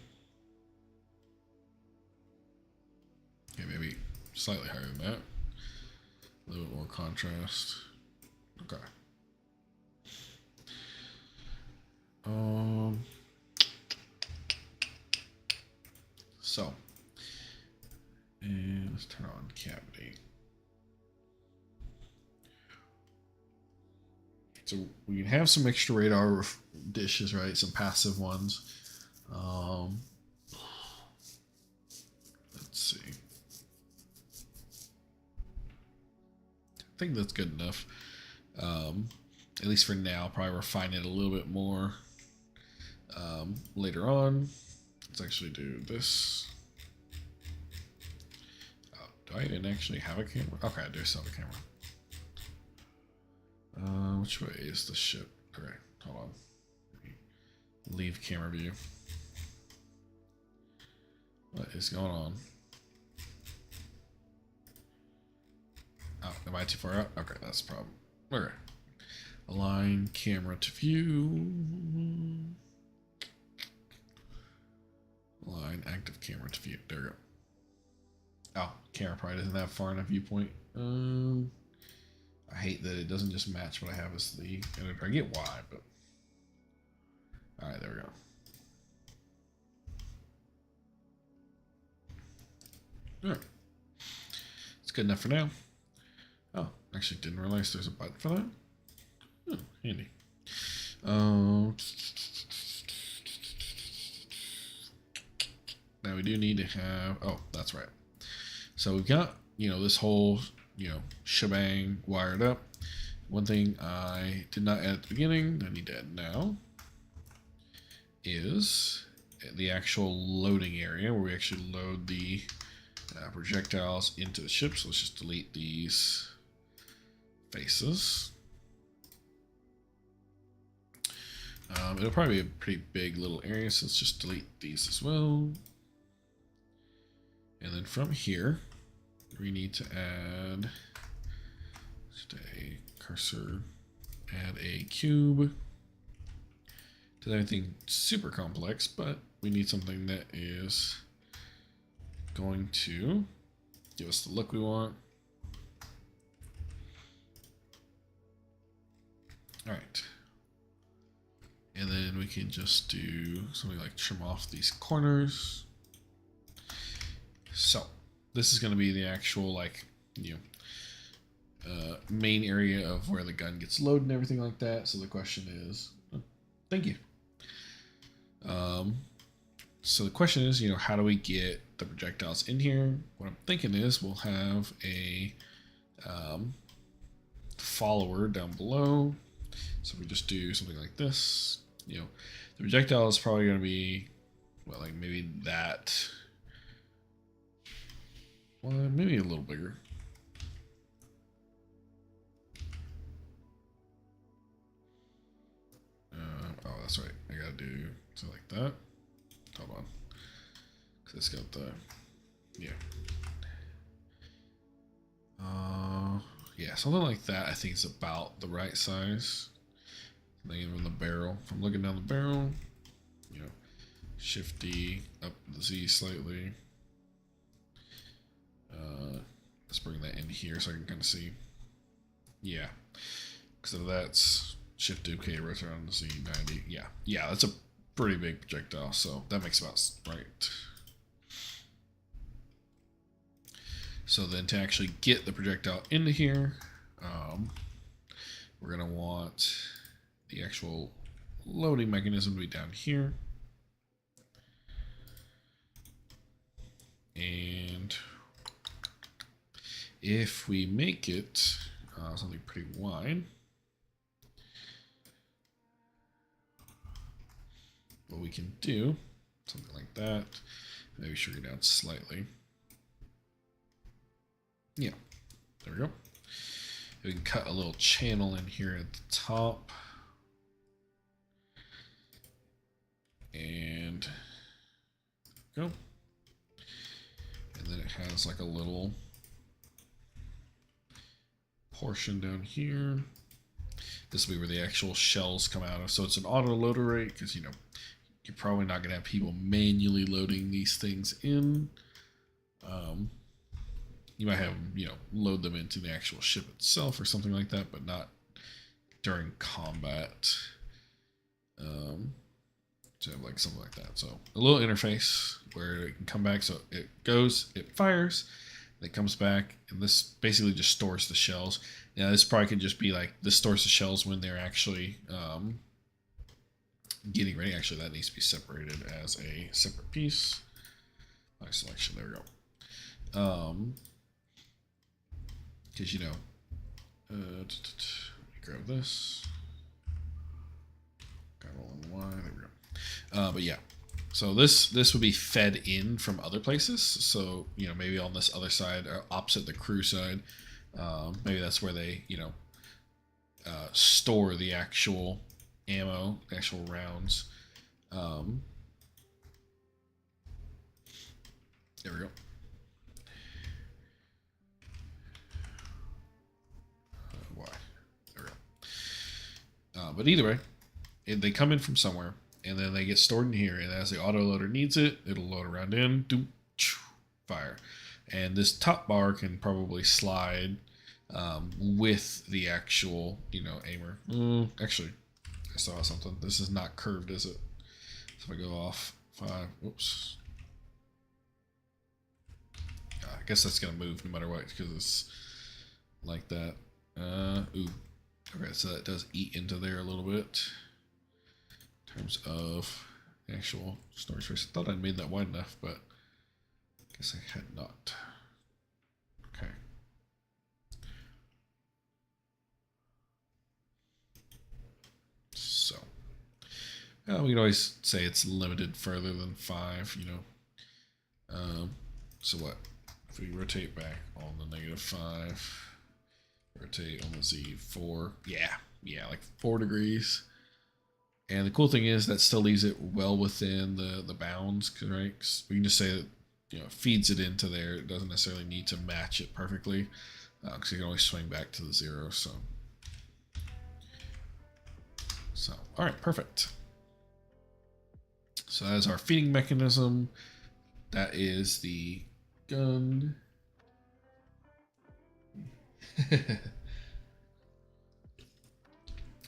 Okay, maybe slightly higher than that. A little bit more contrast. Okay. So, and let's turn on cavity. So we can have some extra radar dishes, right? Some passive ones. Let's see. I think that's good enough. At least for now. I'll probably refine it a little bit more later on. Let's actually do this. Oh, do I even actually have a camera? Okay, I do still have a camera. Which way is the ship? Okay, hold on. Leave camera view. What is going on? Oh, am I too far out? Okay, that's the problem. Okay. Align camera to view. Align active camera to view. There we go. Oh, camera probably doesn't have far enough viewpoint. I hate that it doesn't just match what I have as the editor. I get why, but all right, there we go. All right. It's good enough for now. Oh, actually didn't realize there's a button for that. Oh, handy. Now we do need to have, oh, that's right. So we've got, this whole, shebang wired up. One thing I did not add at the beginning, I need to add now, is the actual loading area where we actually load the projectiles into the ship. So let's just delete these faces. It'll probably be a pretty big little area, so let's just delete these as well. And then from here, we need to add just a cursor, add a cube. Doesn't anything super complex, but we need something that is going to give us the look we want. All right. And then we can just do something like trim off these corners. So this is going to be the actual main area of where the gun gets loaded and everything like that. So the question is, thank you. So the question is, how do we get the projectiles in here? What I'm thinking is we'll have a follower down below. So we just do something like this. The projectile is probably going to be, well, like maybe that. Well, maybe a little bigger. Oh, that's right. I gotta do something like that. Hold on. Cause it's got the, yeah. Yeah, something like that. I think is about the right size. And then even the barrel. If I'm looking down the barrel, Shift D up the Z slightly. Let's bring that in here so I can kind of see. Yeah, because that's Shift D, okay, rotate on the Z 90. Yeah, that's a pretty big projectile, so that makes about right. So then to actually get the projectile into here, we're gonna want the actual loading mechanism to be down here. And if we make it something pretty wide, what we can do, something like that, maybe shrink it down slightly. Yeah, there we go. We can cut a little channel in here at the top. And go. And then it has like a little portion down here. This will be where the actual shells come out of. So it's an auto loader rate because, you're probably not going to have people manually loading these things in. You might have them, load them into the actual ship itself or something like that, but not during combat. So like something like that. So a little interface where it can come back. So it goes, it fires, it comes back, and this basically just stores the shells. Now this probably could just be like, this stores the shells when they're actually getting ready. Actually, that needs to be separated as a separate piece. My selection, there we go. Because grab this. Got all in Y. There we go. But yeah, so this would be fed in from other places. So maybe on this other side, or opposite the crew side, maybe that's where they store the actual ammo, the actual rounds. There we go. Why? There we go. But either way, they come in from somewhere, and then they get stored in here. And as the autoloader needs it, it'll load around in, fire. And this top bar can probably slide with the actual, aimer. Actually, I saw something. This is not curved, is it? So if I go off 5, whoops. I guess that's gonna move no matter what because it's like that. Ooh. Okay, so that does eat into there a little bit in terms of the actual storage space. I thought I'd made that wide enough, but I guess I had not. Okay. So, we can always say it's limited further than 5, you know. So what? If we rotate back on the -5, rotate on the Z 4, yeah, like 4 degrees. And the cool thing is that still leaves it well within the bounds, right? 'Cause we can just say that, you know, it feeds it into there. It doesn't necessarily need to match it perfectly, because you can always swing back to the 0. So, all right, perfect. So that is our feeding mechanism. That is the gun.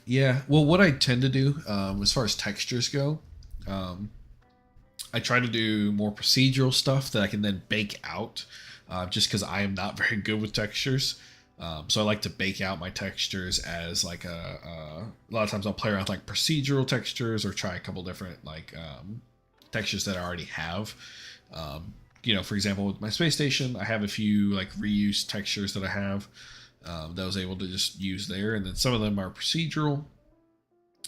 Yeah, well, what I tend to do, as far as textures go, I try to do more procedural stuff that I can then bake out, just because I am not very good with textures. So I like to bake out my textures as like a lot of times I'll play around with like procedural textures or try a couple different like textures that I already have. You know, for example, with my space station, I have a few like reused textures that I have that I was able to just use there, and then some of them are procedural.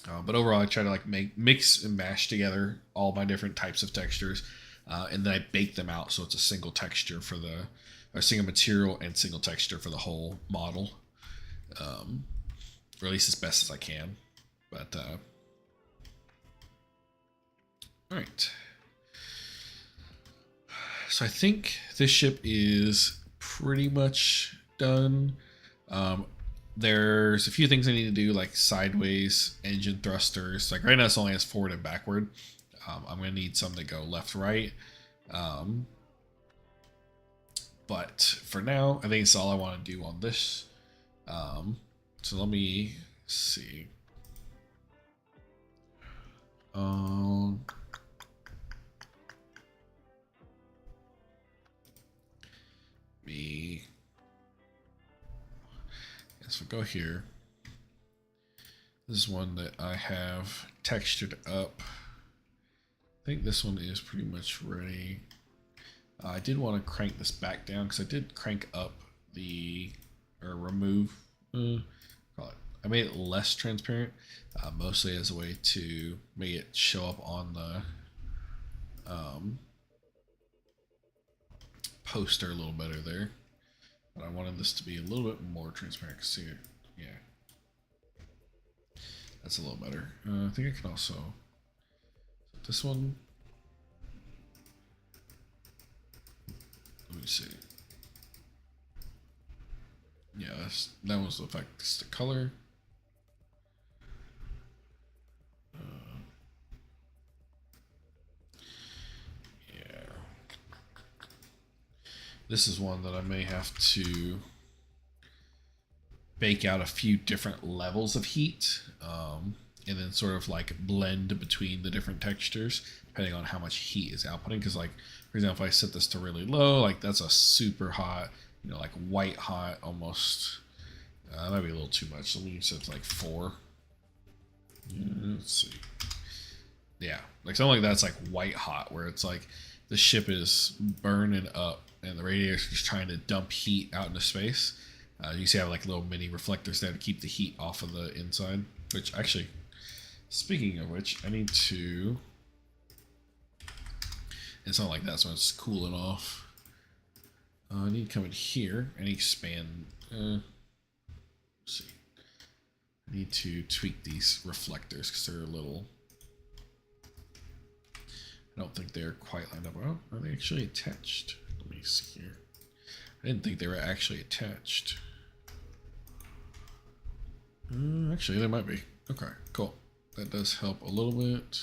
But overall, I try to like mix and mash together all my different types of textures, and then I bake them out so it's a single texture for a single material and single texture for the whole model, or at least as best as I can. But all right. So I think this ship is pretty much done. There's a few things I need to do, like sideways engine thrusters. Like right now, it only has forward and backward. I'm going to need some that go left, right. But for now, I think it's all I want to do on this. So let me see. Yes, we'll go here. This is one that I have textured up. I think this one is pretty much ready. I did want to crank this back down because I did crank up or remove, call it. I made it less transparent, mostly as a way to make it show up on the poster a little better there. But I wanted this to be a little bit more transparent. See it? Yeah. That's a little better. I think I can also set this one. Let me see. Yeah, that was the effect. It's the color. Yeah. This is one that I may have to bake out a few different levels of heat, and then sort of like blend between the different textures depending on how much heat is outputting. Because like, for example, if I set this to really low, like that's a super hot, you know, like white hot almost. That might be a little too much. Let me set it to like 4. Let's see. Yeah, like something like that's like white hot, where it's like the ship is burning up and the radiator is just trying to dump heat out into space. You see I have like little mini reflectors there to keep the heat off of the inside. Which actually, speaking of which, I need to. It's not like that, so it's cooling off. I need to come in here and expand. Let's see. I need to tweak these reflectors because they're a little. I don't think they're quite lined up. Oh, are they actually attached? Let me see here. I didn't think they were actually attached. Actually, they might be. Okay, cool. That does help a little bit.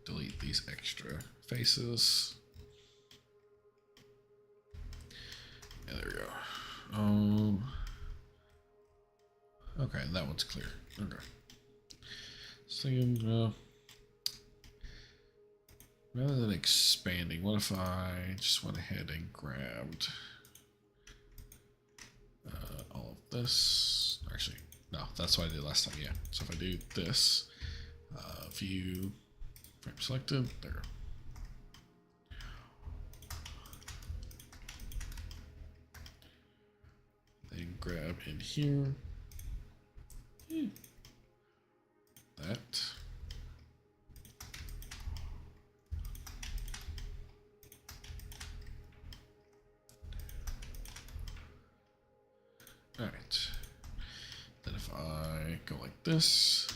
Delete these extra faces. Yeah, there we go. Okay, that one's clear. Okay. Second, Rather than expanding, what if I just went ahead and grabbed all of this? Actually, no, that's what I did last time, yeah. So if I do this, view, frame selected, there. Then grab in here. That. All right. Then if I go like this,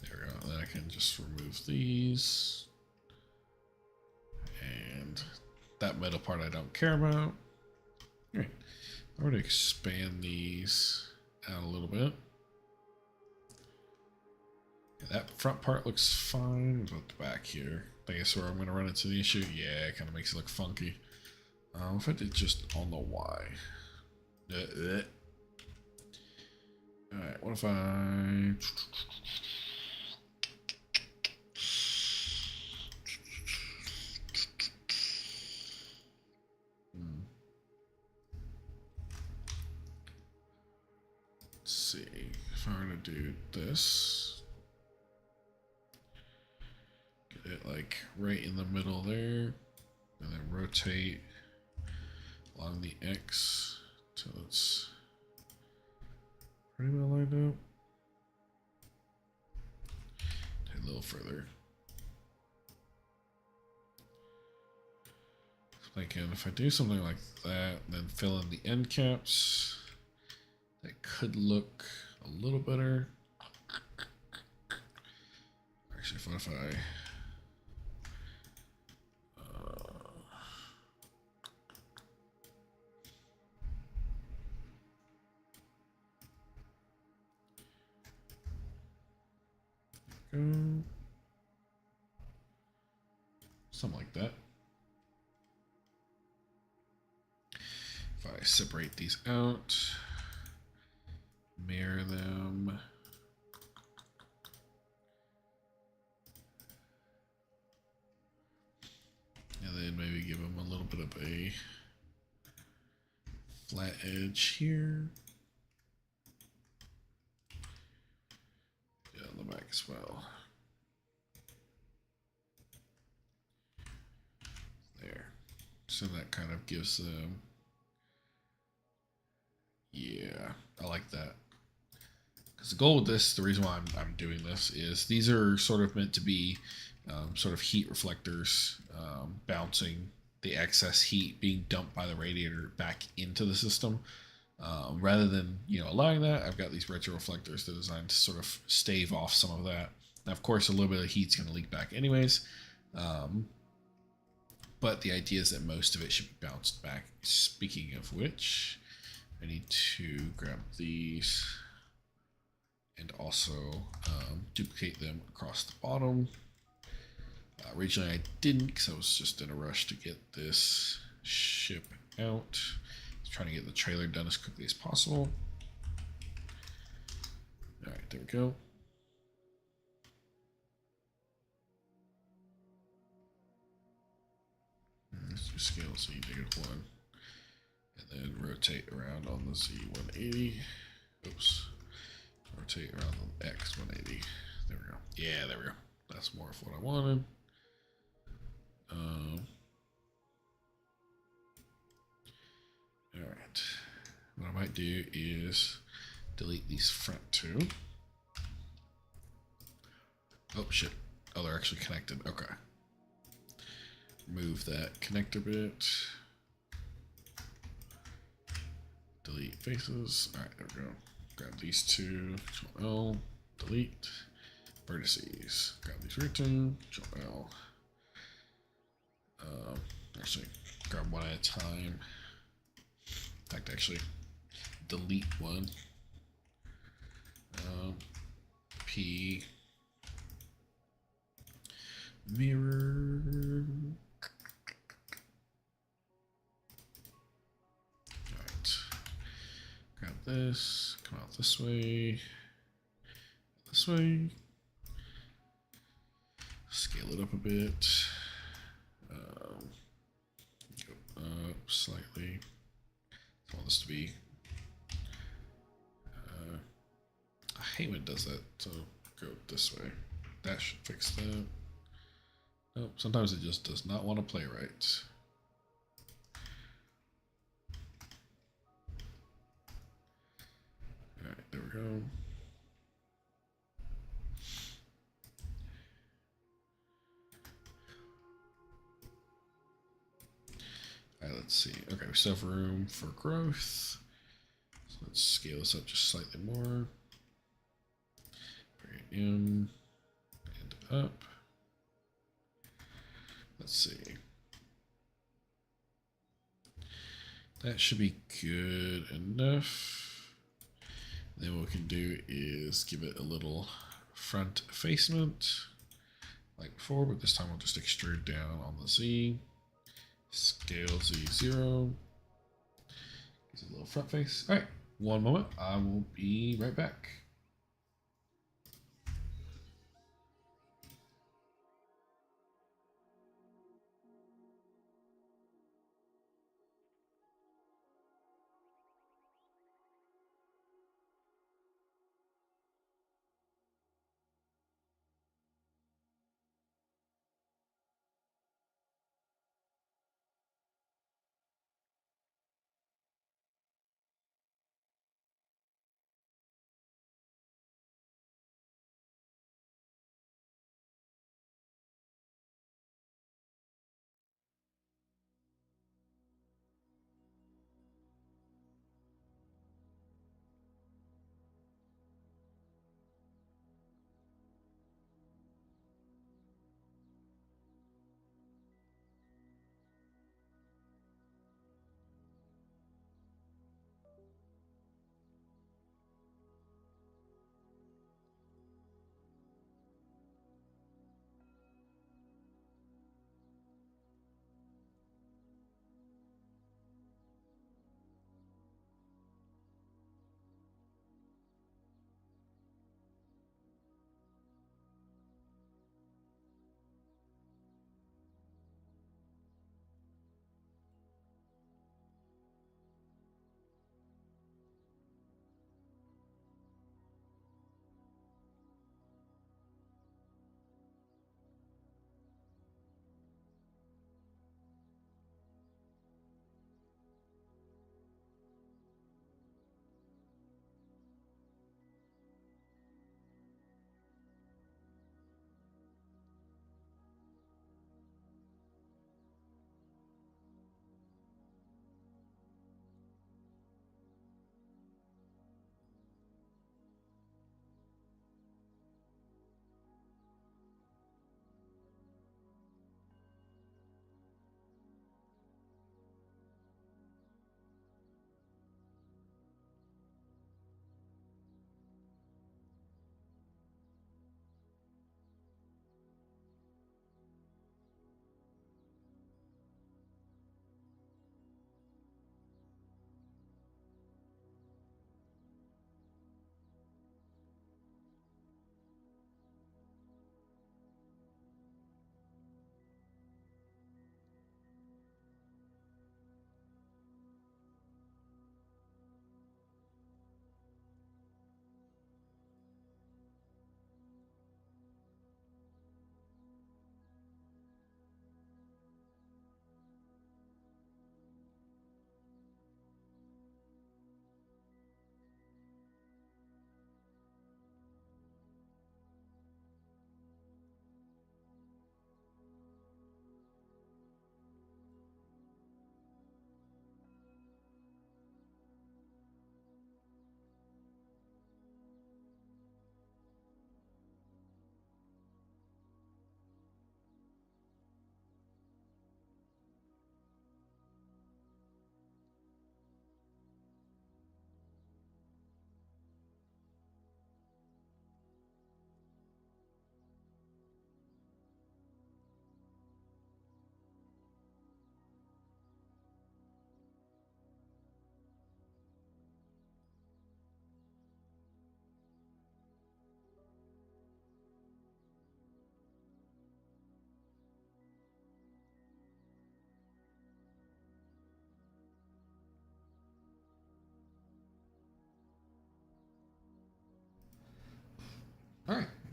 there we go. Then I can just remove these. And that middle part I don't care about. All right. I'm going to expand these out a little bit. That front part looks fine. What about the back here? I guess where I'm going to run into the issue. Yeah, it kind of makes it look funky. If I did just on the Y. Alright, what if I... Let's see. If I were to do this... it like right in the middle there, and then rotate along the X till it's pretty well lined up. A little further. Thinking if I do something like that, then fill in the end caps, that could look a little better. Actually, what if I something like that. If I separate these out, mirror them, and then maybe give them a little bit of a flat edge here. Yeah, on the back as well. There. So that kind of gives them, yeah, I like that. Because the goal with this, the reason why I'm doing this is these are sort of meant to be sort of heat reflectors, bouncing the excess heat being dumped by the radiator back into the system. Rather than, allowing that, I've got these retro reflectors that are designed to sort of stave off some of that. Now, of course, a little bit of heat's going to leak back anyways. But the idea is that most of it should be bounced back. Speaking of which, I need to grab these and also duplicate them across the bottom. Originally I didn't because I was just in a rush to get this ship out. Trying to get the trailer done as quickly as possible. All right, there we go. Let's do scale Z -1, and then rotate around on the Z180. Oops, rotate around on the X180. There we go. Yeah, there we go. That's more of what I wanted. All right. What I might do is delete these front two. Oh shit. Oh, they're actually connected. Okay. Move that connector bit. Delete faces. All right, there we go. Grab these two. Control L. Delete. Vertices. Grab these written. Control L. Actually, grab one at a time. In fact, actually, delete one. P. Mirror. Alright. this, come out this way, scale it up a bit, go up slightly. I want this to be, I hate when it does that, so go this way. That should fix that. Nope, sometimes it just does not want to play right. Alright, there we go. Alright, let's see. Okay, we still have room for growth. So let's scale this up just slightly more. Bring it in and up. Let's see. That should be good enough. Then what we can do is give it a little front facement like before, but this time we'll just extrude down on the Z. Scale Z0. Gives it a little front face. All right, one moment. I will be right back.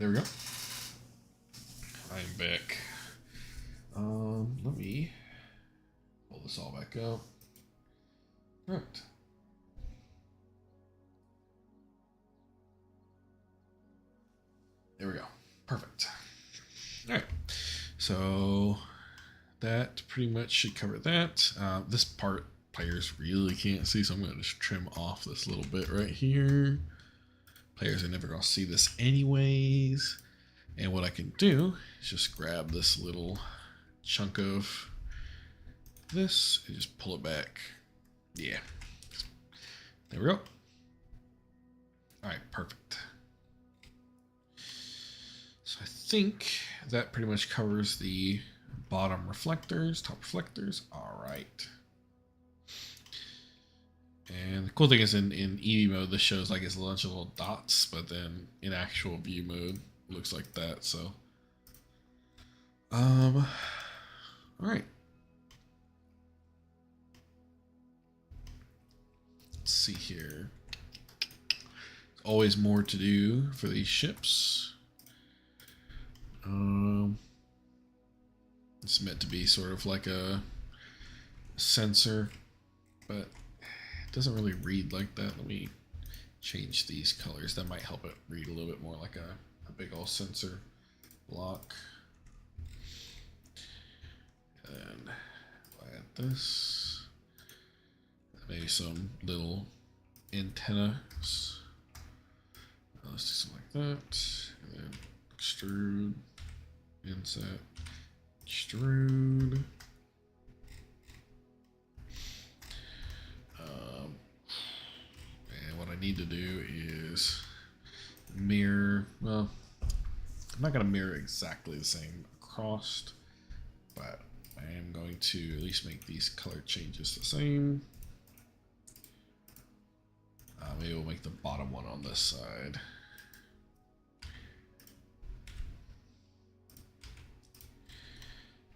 There we go. I'm back. Let me pull this all back up. All right. There we go. Perfect. All right. So that pretty much should cover that. This part players really can't see, so I'm going to just trim off this little bit right here. Players are never going to see this anyways. And what I can do is just grab this little chunk of this and just pull it back. Yeah. There we go. All right, perfect. So I think that pretty much covers the bottom reflectors, top reflectors. All right. And the cool thing is in EV mode, this shows like it's a bunch of little dots, but then in actual view mode, it looks like that. So, all right. Let's see here. There's always more to do for these ships. It's meant to be sort of like a sensor, but it doesn't really read like that. Let me change these colors. That might help it read a little bit more like a big old sensor block. And I'll add this. Maybe some little antennas. Let's do something like that. And then extrude, inset, extrude. And what I need to do is mirror, well, I'm not going to mirror exactly the same across, but I am going to at least make these color changes the same. Maybe we'll make the bottom one on this side.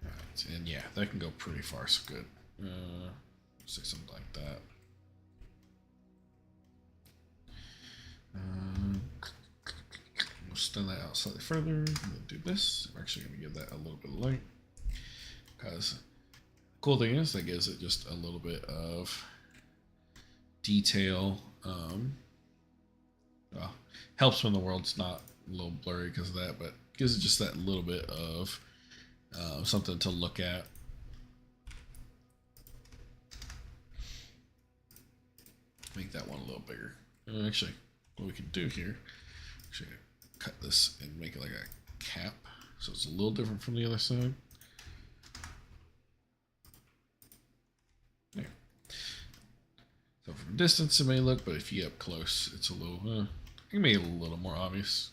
Alright, and yeah, that can go pretty far, so good. Say something like that. We'll extend that out slightly further, and then do this. I'm actually going to give that a little bit of light, because the cool thing is that gives it just a little bit of detail. Well, helps when the world's not a little blurry because of that, but gives it just that little bit of something to look at. Make that one a little bigger. Actually, what we can do here, actually cut this and make it like a cap, so it's a little different from the other side. There. So from a distance it may look, but if you get up close, it's a little, you can make it a little more obvious.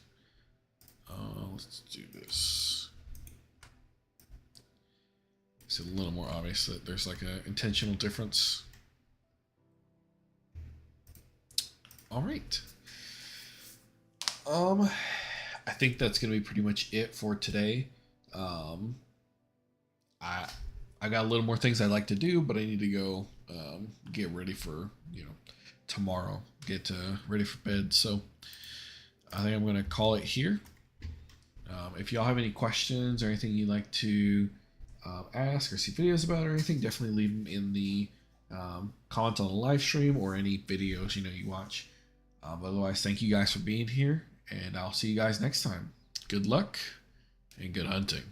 Let's do this. It's a little more obvious that there's like an intentional difference. All right. I think that's gonna be pretty much it for today. I got a little more things I'd like to do, but I need to go get ready for tomorrow. Get ready for bed. So I think I'm gonna call it here. If y'all have any questions or anything you'd like to ask or see videos about or anything, definitely leave them in the comments on the live stream or any videos you watch. Otherwise, thank you guys for being here, and I'll see you guys next time. Good luck and good hunting.